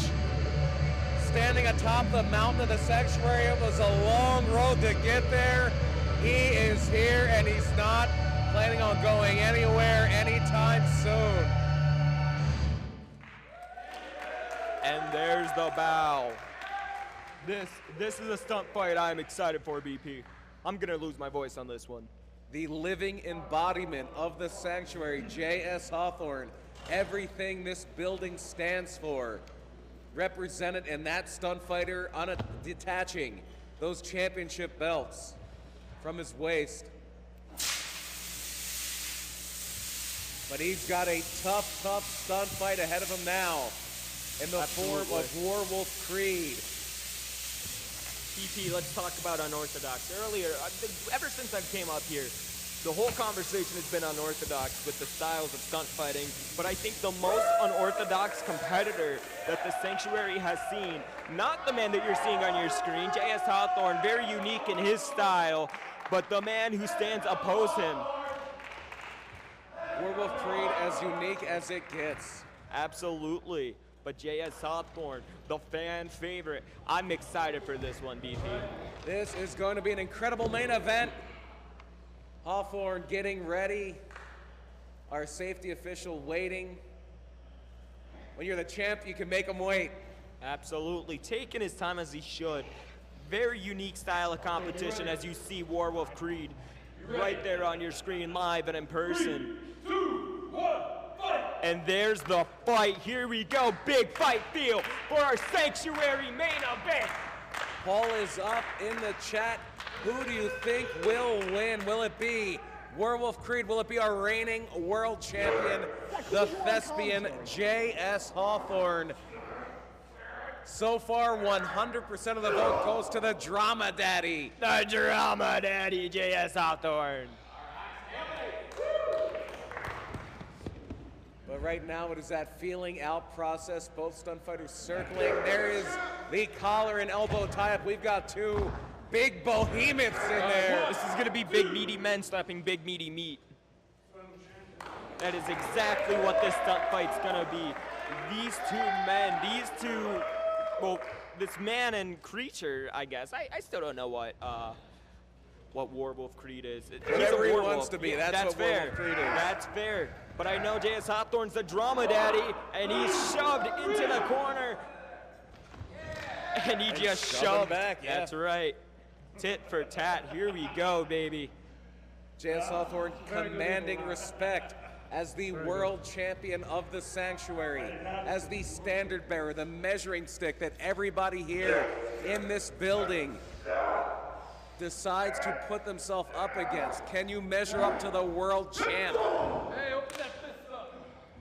Standing atop the mountain of the Sanctuary, it was a long road to get there. He is here, and he's not planning on going anywhere anytime soon. And there's the bow. This is a stunt fight I'm excited for, BP. I'm gonna lose my voice on this one. The living embodiment of the Sanctuary, J.S. Hawthorne. Everything this building stands for, represented in that stunt fighter detaching those championship belts from his waist. But he's got a tough, tough stunt fight ahead of him now in the form of Warwolf Creed. BP, let's talk about unorthodox. Earlier, ever since I came up here, the whole conversation has been unorthodox with the styles of stunt fighting, but I think the most unorthodox competitor that the Sanctuary has seen, not the man that you're seeing on your screen, J.S. Hawthorne, very unique in his style, but the man who stands opposed him. Warwolf Creed as unique as it gets. Absolutely. But J.S. Hawthorne, the fan favorite. I'm excited for this one, BP. This is going to be an incredible main event. Hawthorne getting ready. Our safety official waiting. When you're the champ, you can make him wait. Absolutely. Taking his time as he should. Very unique style of competition as you see Warwolf Creed right there on your screen live and in person. 3, 2, 1, fight! And there's the fight. Here we go. Big fight feel for our Sanctuary main event. Paul is up in the chat. Who do you think will win? Will it be Warwolf Creed? Will it be our reigning world champion, the thespian J.S. Hawthorne? So far, 100% of the vote goes to the drama daddy. The drama daddy, J.S. Hawthorne. But right now, it is that feeling out process. Both stunt fighters circling. There is the collar and elbow tie-up. We've got two big behemoths in there. This is going to be big meaty men slapping big meaty meat. That is exactly what this stunt fight's going to be. These two men, well, this man and creature, I guess. I still don't know what Warwolf Creed is. Whatever he wants to be, Yeah, that's what fair. Warwolf Creed is. That's fair. But I know J.S. Hawthorne's the drama daddy, and he's shoved into the corner. And he just shoved. Back, yeah. That's right. Tit for tat. Here we go, baby. J.S. Hawthorne commanding respect as the world champion of the Sanctuary, as the standard bearer, the measuring stick that everybody here in this building decides to put themselves up against. Can you measure up to the world champ? Hey, open that fist up!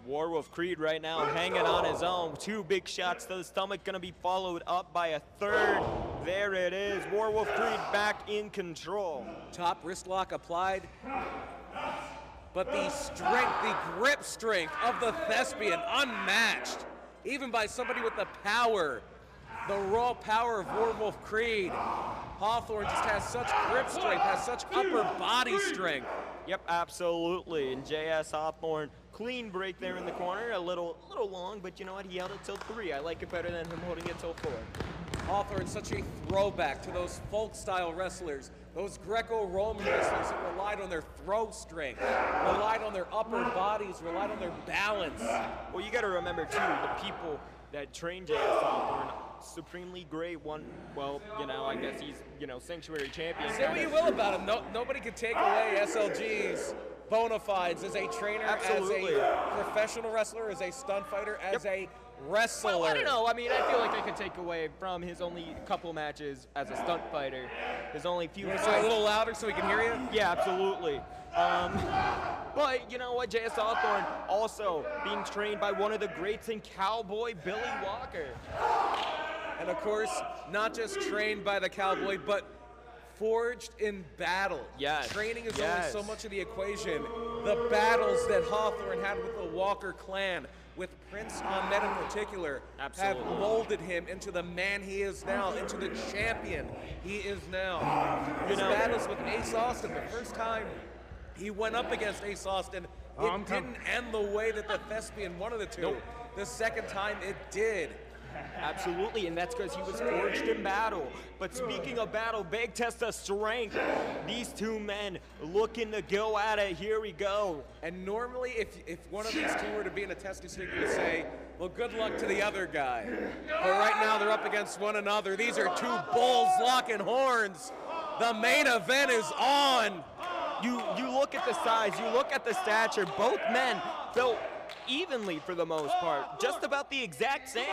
Warwolf Creed right now hanging on his own. Two big shots to the stomach, gonna be followed up by a third. There it is, Warwolf Creed back in control. Top wrist lock applied. But the strength, the grip strength of the thespian, unmatched. Even by somebody with the power, the raw power of Warwolf Creed. Hawthorne just has such grip strength, has such upper body strength. Yep, absolutely. And J.S. Hawthorne, clean break there in the corner, a little long, but you know what? He held it till 3. I like it better than him holding it till 4. Hawthorne, such a throwback to those folk-style wrestlers, those Greco-Roman wrestlers that relied on their throw strength, relied on their upper bodies, relied on their balance. Well, you got to remember, too, the people that trained J.S. Hawthorne. Supremely great one. Well, you know, I guess he's, you know, Sanctuary champion. Say what you will about him. Nobody can take away SLG's bona fides as a trainer, Absolutely. as a professional wrestler, as a stunt fighter, as a wrestler. Well, I don't know. I mean, I feel like I could take away from his only couple matches as a stunt fighter. His only few. You want to say a little louder so we can hear you? Yeah, absolutely. But you know what, J.S. Hawthorne also being trained by one of the greats in Cowboy, Billy Walker. And of course, not just trained by the Cowboy, but forged in battle. Yes. Training is Yes. only so much of the equation. The battles that Hawthorne had with the Walker clan, with Prince Ahmed in particular, Absolutely. have molded him into the man he is now, into the champion he is now. His battles with Ace Austin, the first time he went up against Ace Austin, it didn't end the way that the Thespian wanted it to. Nope. The second time it did. Absolutely, and that's because he was forged in battle. But speaking of battle, big test of strength. These two men looking to go at it. Here we go. And normally, if one of these two were to be in a testing stick, you would say, well, good luck to the other guy. But right now, they're up against one another. These are two bulls locking horns. The main event is on. You look at the size, you look at the stature. Both men built evenly for the most part, just about the exact same.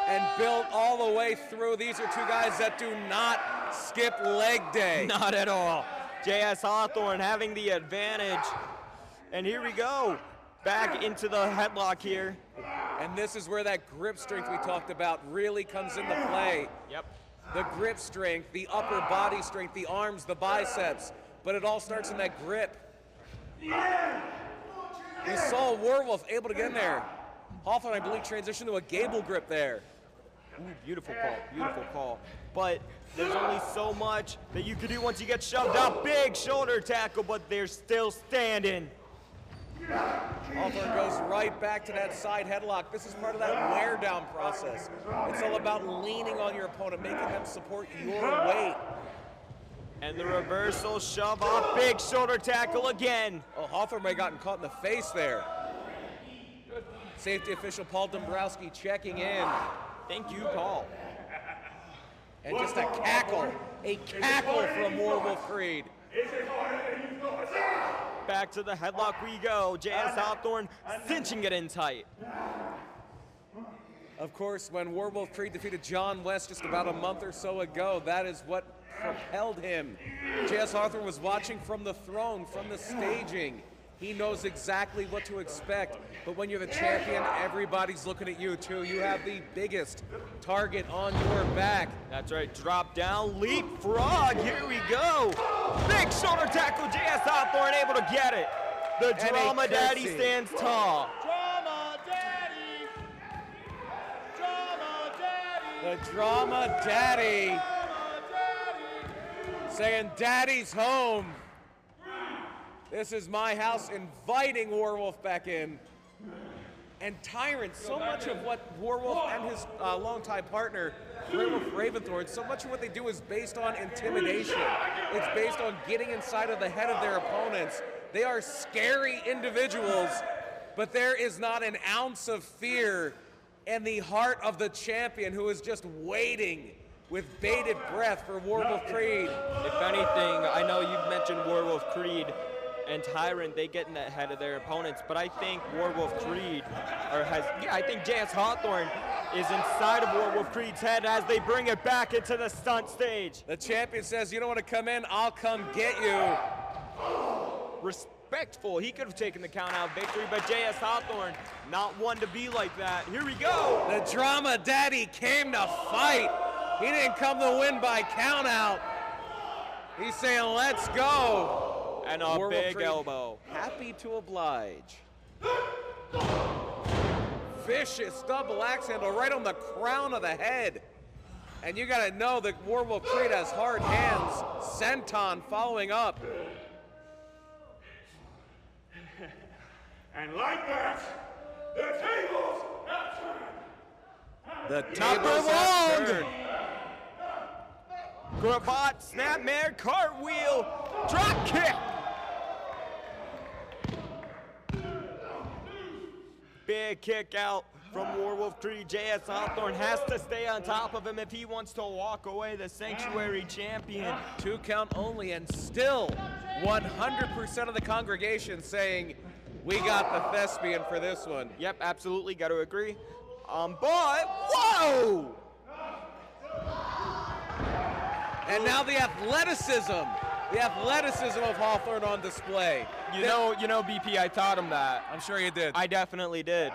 And built all the way through. These are two guys that do not skip leg day. Not at all. J.S. Hawthorne having the advantage. And here we go. Back into the headlock here. And this is where that grip strength we talked about really comes into play. Yep. The grip strength, the upper body strength, the arms, the biceps. But it all starts in that grip. We saw Warwolf able to get in there. Hawthorne, I believe, transitioned to a gable grip there. Ooh, beautiful call, beautiful call. But there's only so much that you can do once you get shoved out. Big shoulder tackle, but they're still standing. Hawthorne goes right back to that side headlock. This is part of that wear down process. It's all about leaning on your opponent, making them support your weight. And the reversal shove off, big shoulder tackle again. Oh, Hawthorne may have gotten caught in the face there. Safety official Paul Dombrowski checking in. Thank you, Paul. And just a cackle from Warwolf Creed. Back to the headlock we go. J.S. Hawthorne cinching it in tight. Of course, when Warwolf Creed defeated John West just about a month or so ago, that is what propelled him. J.S. Hawthorne was watching from the throne, from the staging. He knows exactly what to expect. But when you're the champion, everybody's looking at you too. You have the biggest target on your back. That's right, drop down, leapfrog, here we go. Big shoulder tackle, J.S. Hawthorne able to get it. The And a Drama Daddy curtsy. stands tall. Drama Daddy! Drama Daddy! The Drama Daddy saying, Daddy's home. This is my house, inviting Warwolf back in. And Tyrant, so much of what Warwolf and his longtime partner, Werewolf Raventhorn, so much of what they do is based on intimidation. It's based on getting inside of the head of their opponents. They are scary individuals, but there is not an ounce of fear in the heart of the champion who is just waiting with bated breath for Warwolf Creed. If anything, I know you've mentioned Warwolf Creed and Tyrant, they get in the head of their opponents, but I think Warwolf Creed, I think J.S. Hawthorne is inside of Warwolf Creed's head as they bring it back into the stunt stage. The champion says, you don't want to come in, I'll come get you. Respectful, he could have taken the count out victory, but J.S. Hawthorne, not one to be like that. Here we go. The Drama Daddy came to fight. He didn't come to win by count out. He's saying, let's go. And a Warwolf big Creed, elbow. happy to oblige. Vicious double axe handle right on the crown of the head. And you gotta know that Warwolf Creed has hard hands. Senton following up. And like that, the tables have turned. The Top tables have long. turned. Cravat, snapmare, cartwheel, drop kick. Big kick out from Warwolf Creed. JS Hawthorne has to stay on top of him if he wants to walk away the Sanctuary champion. 2 count only, and still 100% of the congregation saying, we got the thespian for this one. Yep, absolutely, got to agree. But, whoa! And now the athleticism of Hawthorne on display. You know, BP, I taught him that. I'm sure you did. I definitely did.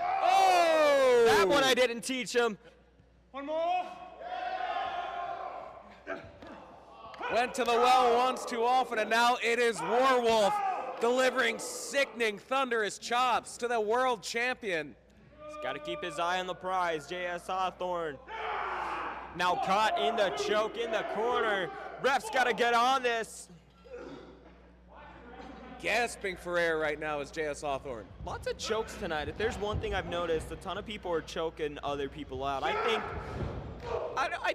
Oh! That one I didn't teach him. One more. Went to the well once too often, and now it is Warwolf delivering sickening, thunderous chops to the world champion. He's got to keep his eye on the prize, JS Hawthorne. Now caught in the choke in the corner. Ref's got to get on this. Gasping for air right now is JS Hawthorne. Lots of chokes tonight. If there's one thing I've noticed, a ton of people are choking other people out. I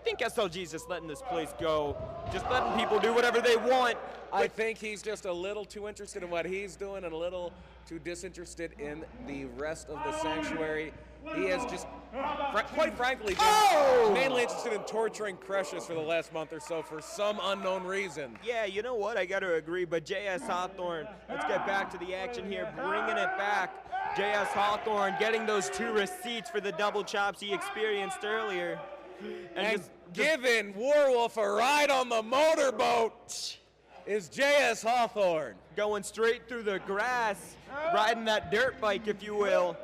think SLG's just letting this place go, just letting people do whatever they want. I think he's just a little too interested in what he's doing and a little too disinterested in the rest of the Sanctuary. He has just, quite frankly, been mainly interested in torturing Precious for the last month or so for some unknown reason. Yeah, you know what? I got to agree, but JS Hawthorne, let's get back to the action here, bringing it back. JS Hawthorne getting those 2 receipts for the double chops he experienced earlier. And giving Warwolf a ride on the motorboat is JS Hawthorne. Going straight through the grass, riding that dirt bike, if you will.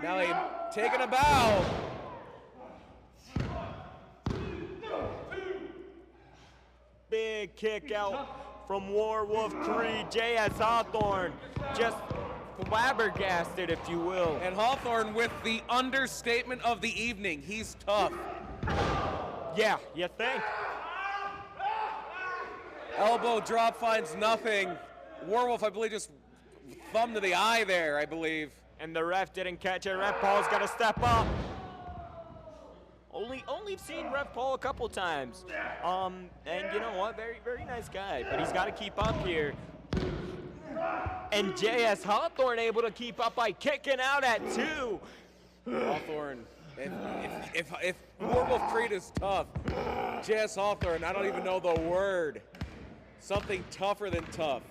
Now he taking a bow. Big kick out from Warwolf Creed. JS Hawthorne just flabbergasted, if you will. And Hawthorne with the understatement of the evening. He's tough. Yeah, you think? Elbow drop finds nothing. Warwolf, I believe, just thumb to the eye there, I believe. And the ref didn't catch it. Ref Paul's got to step up. Only seen Ref Paul a couple times. And you know what? Very, very nice guy. But he's got to keep up here. And JS Hawthorne able to keep up by kicking out at 2. Hawthorne, if Warwolf Creed is tough, JS Hawthorne, I don't even know the word. Something tougher than tough.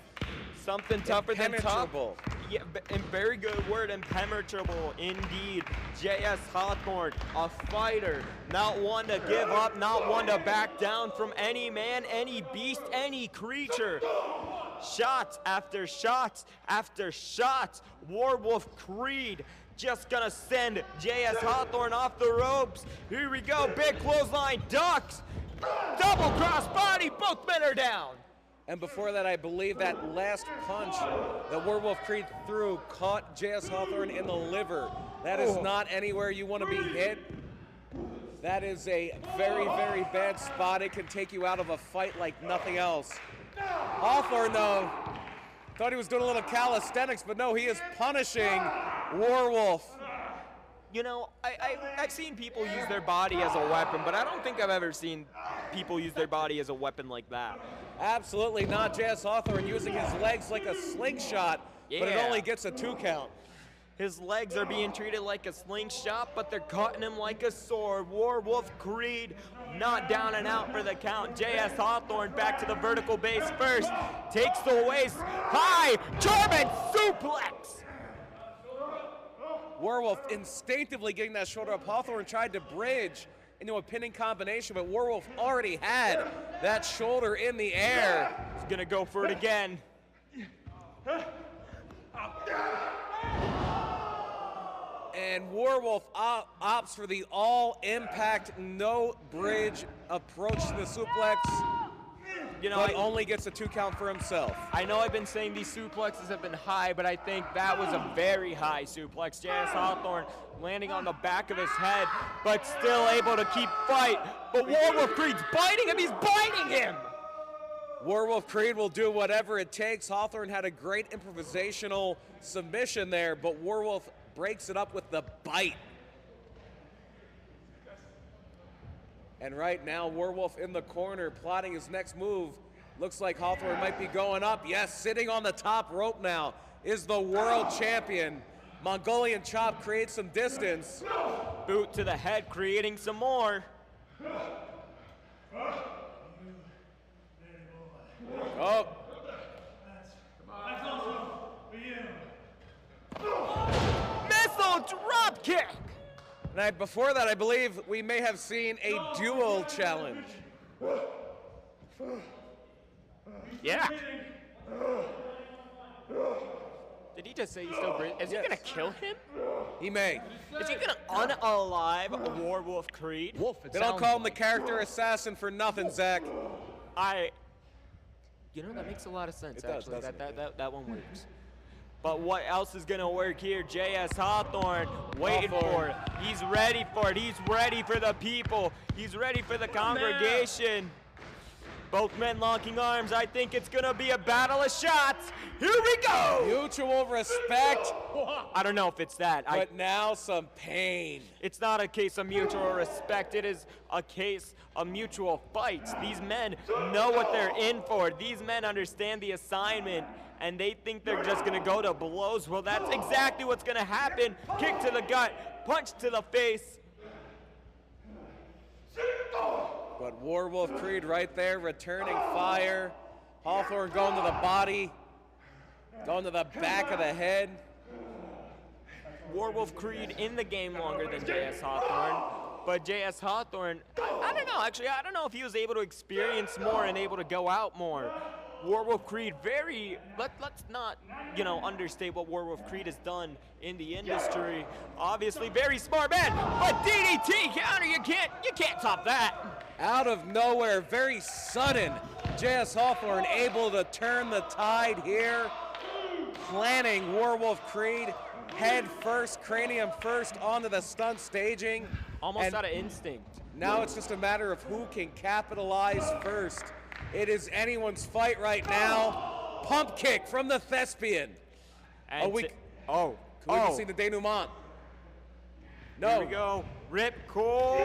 Something tougher than tough. Impenetrable. Yeah, and very good word, impenetrable indeed. JS Hawthorne, a fighter, not one to give up, not one to back down from any man, any beast, any creature. Shots after shots after shots. Warwolf Creed just gonna send JS Hawthorne off the ropes. Here we go, big clothesline, ducks, double cross body, both men are down. And before that, I believe that last punch that Warwolf Creed threw caught JS Hawthorne in the liver. That is not anywhere you want to be hit. That is a very, very bad spot. It can take you out of a fight like nothing else. Hawthorne, though, thought he was doing a little calisthenics, but no, he is punishing Warwolf. You know, I've seen people use their body as a weapon, but I don't think I've ever seen people use their body as a weapon like that. Absolutely not. JS Hawthorne using his legs like a slingshot, but it Yeah. only gets a 2 count. His legs are being treated like a slingshot, but they're cutting him like a sword. Warwolf Creed not down and out for the count. JS Hawthorne back to the vertical base first. Takes the waist high. German suplex. Warwolf instinctively getting that shoulder up. Hawthorne tried to bridge into a pinning combination, but Warwolf already had that shoulder in the air. He's gonna go for it again. And Warwolf opts for the all-impact, no-bridge approach to the suplex, You know, but only gets a 2 count for himself. I know I've been saying these suplexes have been high, but I think that was a very high suplex. JS Hawthorne landing on the back of his head, but still able to keep fight. But Warwolf Creed's biting him. He's biting him. Warwolf Creed will do whatever it takes. Hawthorne had a great improvisational submission there, but Warwolf breaks it up with the bite. And right now, Warwolf in the corner, plotting his next move. Looks like Hawthorne might be going up. Yes, sitting on the top rope now is the world champion. Mongolian chop creates some distance. Boot to the head, creating some more. Oh. Missile drop kick. And before that, I believe we may have seen a dual challenge. Yeah. Did he just say he's still breathing? Is he gonna kill him? He may. Is he gonna unalive Warwolf Creed? They don't call him the character assassin for nothing, Zach. You know, that makes a lot of sense, It does, actually. doesn't it? That one works. But what else is gonna work here? J.S. Hawthorne waiting for it. He's ready for it. He's ready for the people. He's ready for the congregation. Both men locking arms. I think it's gonna be a battle of shots. Here we go! Mutual respect. I don't know if it's that. But now some pain. It's not a case of mutual respect. It is a case of mutual fights. These men know what they're in for. These men understand the assignment, and they think they're just gonna go to blows. Well, that's exactly what's gonna happen. Kick to the gut, punch to the face. But Warwolf Creed right there, returning fire. Hawthorne going to the body, going to the back of the head. Warwolf Creed in the game longer than J.S. Hawthorne, but J.S. Hawthorne, I don't know, actually, I don't know if he was able to experience more and able to go out more. Warwolf Creed let's not, understate what Warwolf Creed has done in the industry. Obviously, very smart man, but DDT counter, you can't top that. Out of nowhere, very sudden, J.S. Hawthorne able to turn the tide here, planning Warwolf Creed head first, cranium first onto the stunt staging. Almost out of instinct. Now it's just a matter of who can capitalize first. It is anyone's fight right now. Pump kick from the thespian. And we can see the denouement? No. Here we go. Rip core.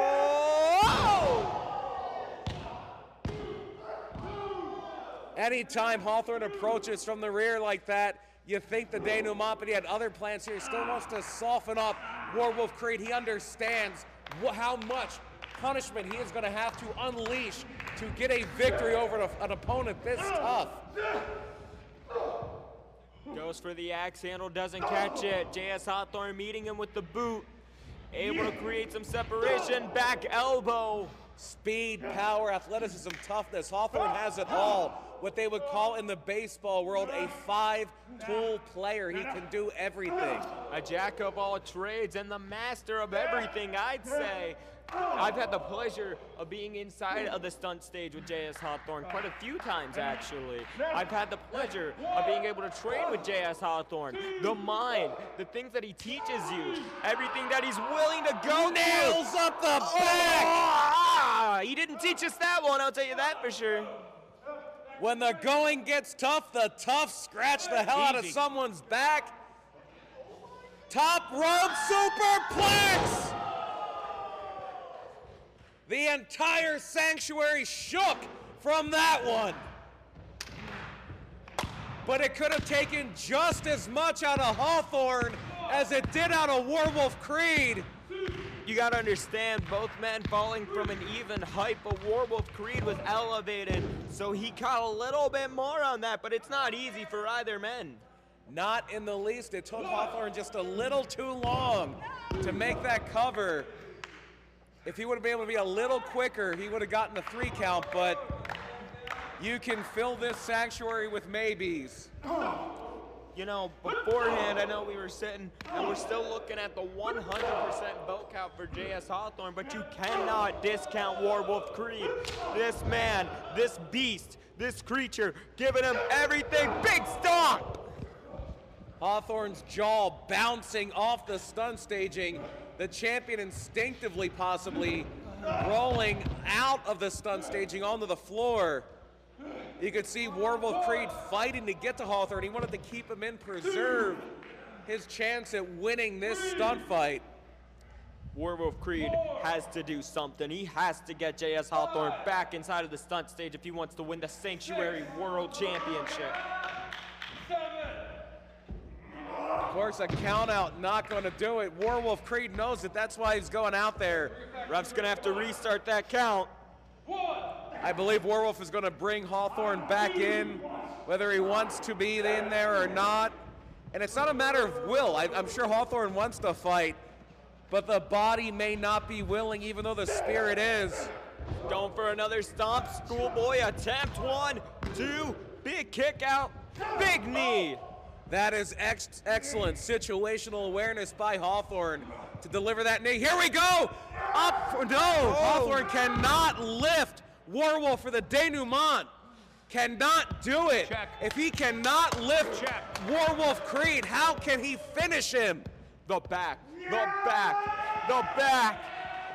Anytime Hawthorne approaches from the rear like that, you think the denouement, but he had other plans here. He still wants to soften up Warwolf Creed. He understands how much punishment he is going to have to unleash to get a victory over an opponent this tough. Goes for the axe handle, doesn't catch it. J.S. Hawthorne meeting him with the boot. Able to create some separation, back elbow. Speed, power, athleticism, toughness. Hawthorne has it all. What they would call in the baseball world a five-tool player. He can do everything. A jack of all trades and the master of everything, I'd say. I've had the pleasure of being inside of the stunt stage with J.S. Hawthorne quite a few times, actually. I've had the pleasure of being able to train with J.S. Hawthorne. The mind, the things that he teaches you, everything that he's willing to go Nails up the back! He didn't teach us that one, I'll tell you that for sure. When the going gets tough, the tough scratch the hell out of someone's back. Top rope superplex! The entire sanctuary shook from that one. But it could have taken just as much out of Hawthorne as it did out of Warwolf Creed. You gotta understand, both men falling from an even height, but Warwolf Creed was elevated, so he caught a little bit more on that, but it's not easy for either men. Not in the least. It took Hawthorne just a little too long to make that cover. If he would have been able to be a little quicker, he would have gotten a 3 count, but you can fill this sanctuary with maybes. You know, beforehand, I know we were sitting and we're still looking at the 100% vote count for J.S. Hawthorne, but you cannot discount Warwolf Creed. This man, this beast, this creature, giving him everything. Big stomp! Hawthorne's jaw bouncing off the stunt staging. The champion instinctively possibly rolling out of the stunt staging onto the floor. You could see Warwolf Creed fighting to get to Hawthorne. He wanted to keep him in, preserve his chance at winning this stunt fight. Warwolf Creed has to do something. He has to get J.S. Hawthorne back inside of the stunt stage if he wants to win the Sanctuary World Championship. Of course, a count out not going to do it. Warwolf Creed knows it. That's why he's going out there. Ref's going to have to restart that count. I believe Warwolf is going to bring Hawthorne back in, whether he wants to be in there or not. And it's not a matter of will. I'm sure Hawthorne wants to fight, but the body may not be willing, even though the spirit is. Going for another stomp. Schoolboy attempt. 1, 2, big kick out, big knee. That is excellent situational awareness by Hawthorne to deliver that knee. Here we go! Up, no! Hawthorne cannot lift Warwolf for the denouement. Cannot do it. Check. If he cannot lift Warwolf Creed, how can he finish him? The back, the back, the back.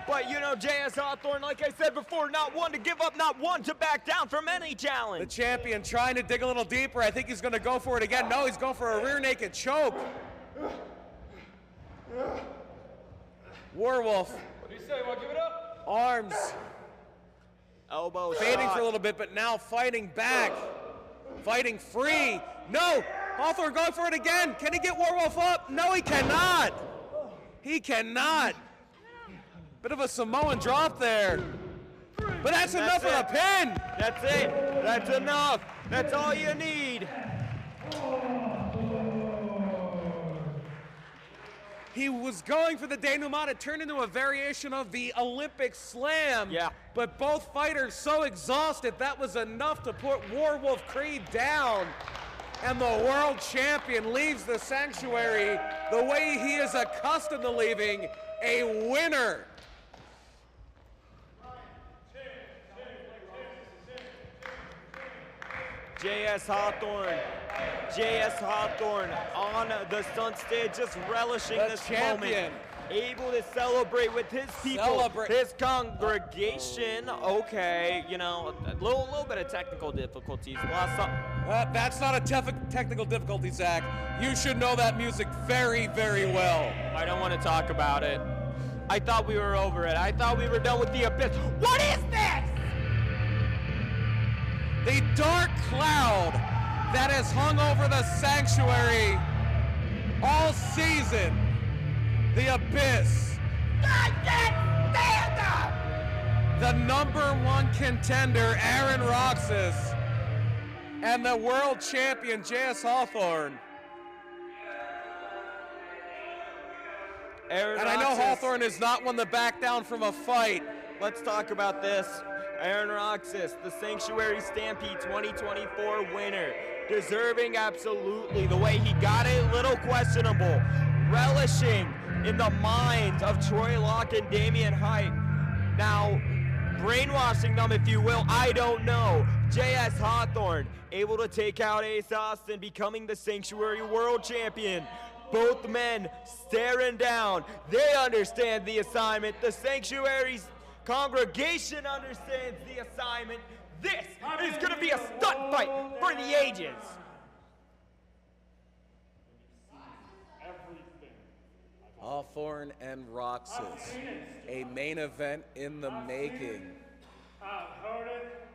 But you know, J.S. Hawthorne, like I said before, not one to give up, not one to back down from any The challenge. champion trying to dig a little deeper. I think he's going to go for it again. No, he's going for a rear naked choke. Warwolf. What do you say? Want to give it up? Arms Elbow fading shot. for a little bit, but now fighting back. Fighting free. No! Hawthorne going for it again. Can he get Warwolf up? No, he cannot. He cannot. Bit of a Samoan drop there. But that's enough for a pin. That's it. That's enough. That's all you need. He was going for the denouement. It turned into a variation of the Olympic slam. Yeah. But both fighters so exhausted, that was enough to put Warwolf Creed down. And the world champion leaves the sanctuary the way he is accustomed to leaving, a winner. J.S. Hawthorne. J.S. Hawthorne on the stunt stage, just relishing The this champion. moment. Able to celebrate with his people, his congregation. Okay, you know, a little bit of technical difficulties. That's not a technical difficulty, Zach. You should know that music very, very well. I don't want to talk about it. I thought we were over it. I thought we were done with the abyss. What is this? The dark cloud that has hung over the sanctuary all season. The abyss. I can't stand up! The #1 contender, Aaron Roxus, and the world champion, J.S. Hawthorne. And I know Hawthorne is not one to back down from a fight. Let's talk about this. Aaron Roxus, the Sanctuary Stampede 2024 winner. Deserving, absolutely. The way he got it, little questionable. Relishing in the minds of Troy Locke and Damian Hyde. Now, brainwashing them, if you will, I don't know. J.S. Hawthorne able to take out Ace Austin, becoming the Sanctuary World Champion. Both men staring down. They understand the assignment. The Sanctuary's congregation understands the assignment. This is going to be a stunt fight for the ages. Hawthorne and Roxus, a main event in the making. I've heard it.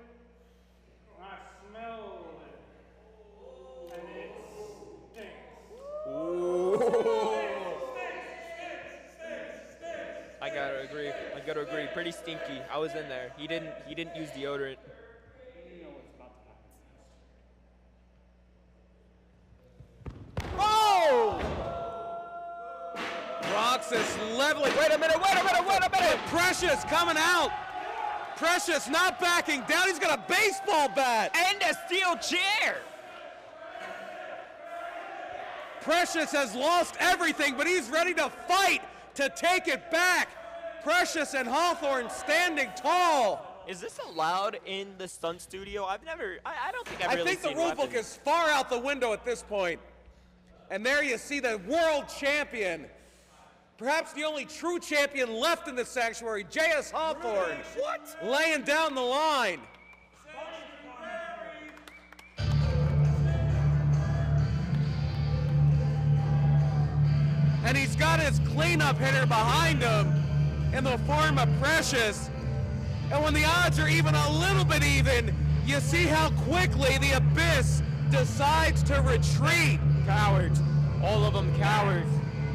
I smell it. And it stinks. I gotta agree. Pretty stinky. I was in there. He didn't use deodorant. Oh! Roxus leveling. Wait a minute. Precious coming out. Precious not backing down. He's got a baseball bat. And a steel chair. Precious has lost everything, but he's ready to fight to take it back. Precious and Hawthorne standing tall. Is this allowed in the stunt studio? I don't think I've I really think the seen rule book weapons. is far out the window at this point. And there you see the world champion, perhaps the only true champion left in the sanctuary, J.S. Hawthorne. What? Laying down the line. And he's got his cleanup hitter behind him. in the form of Precious. And when the odds are even a little bit even, you see how quickly the Abyss decides to retreat. Cowards. All of them cowards.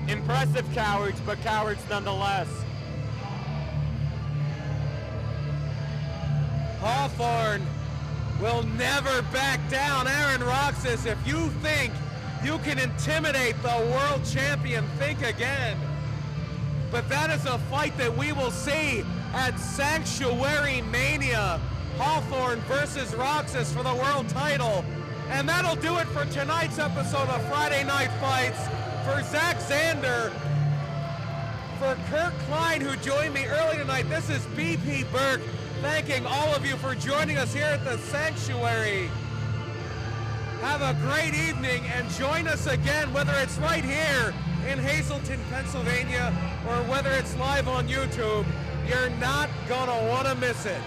Impressive cowards, but cowards nonetheless. Hawthorne will never back down. Aaron Roxus, if you think you can intimidate the world champion, think again. But that is a fight that we will see at Sanctuary Mania. Hawthorne versus Roxus for the world title. And that'll do it for tonight's episode of Friday Night Fights. For Zach Xander, for Kirk Klein, who joined me early tonight, this is BP Burke, thanking all of you for joining us here at the Sanctuary. Have a great evening and join us again, whether it's right here in Hazleton, Pennsylvania, or whether it's live on YouTube. You're not gonna wanna miss it.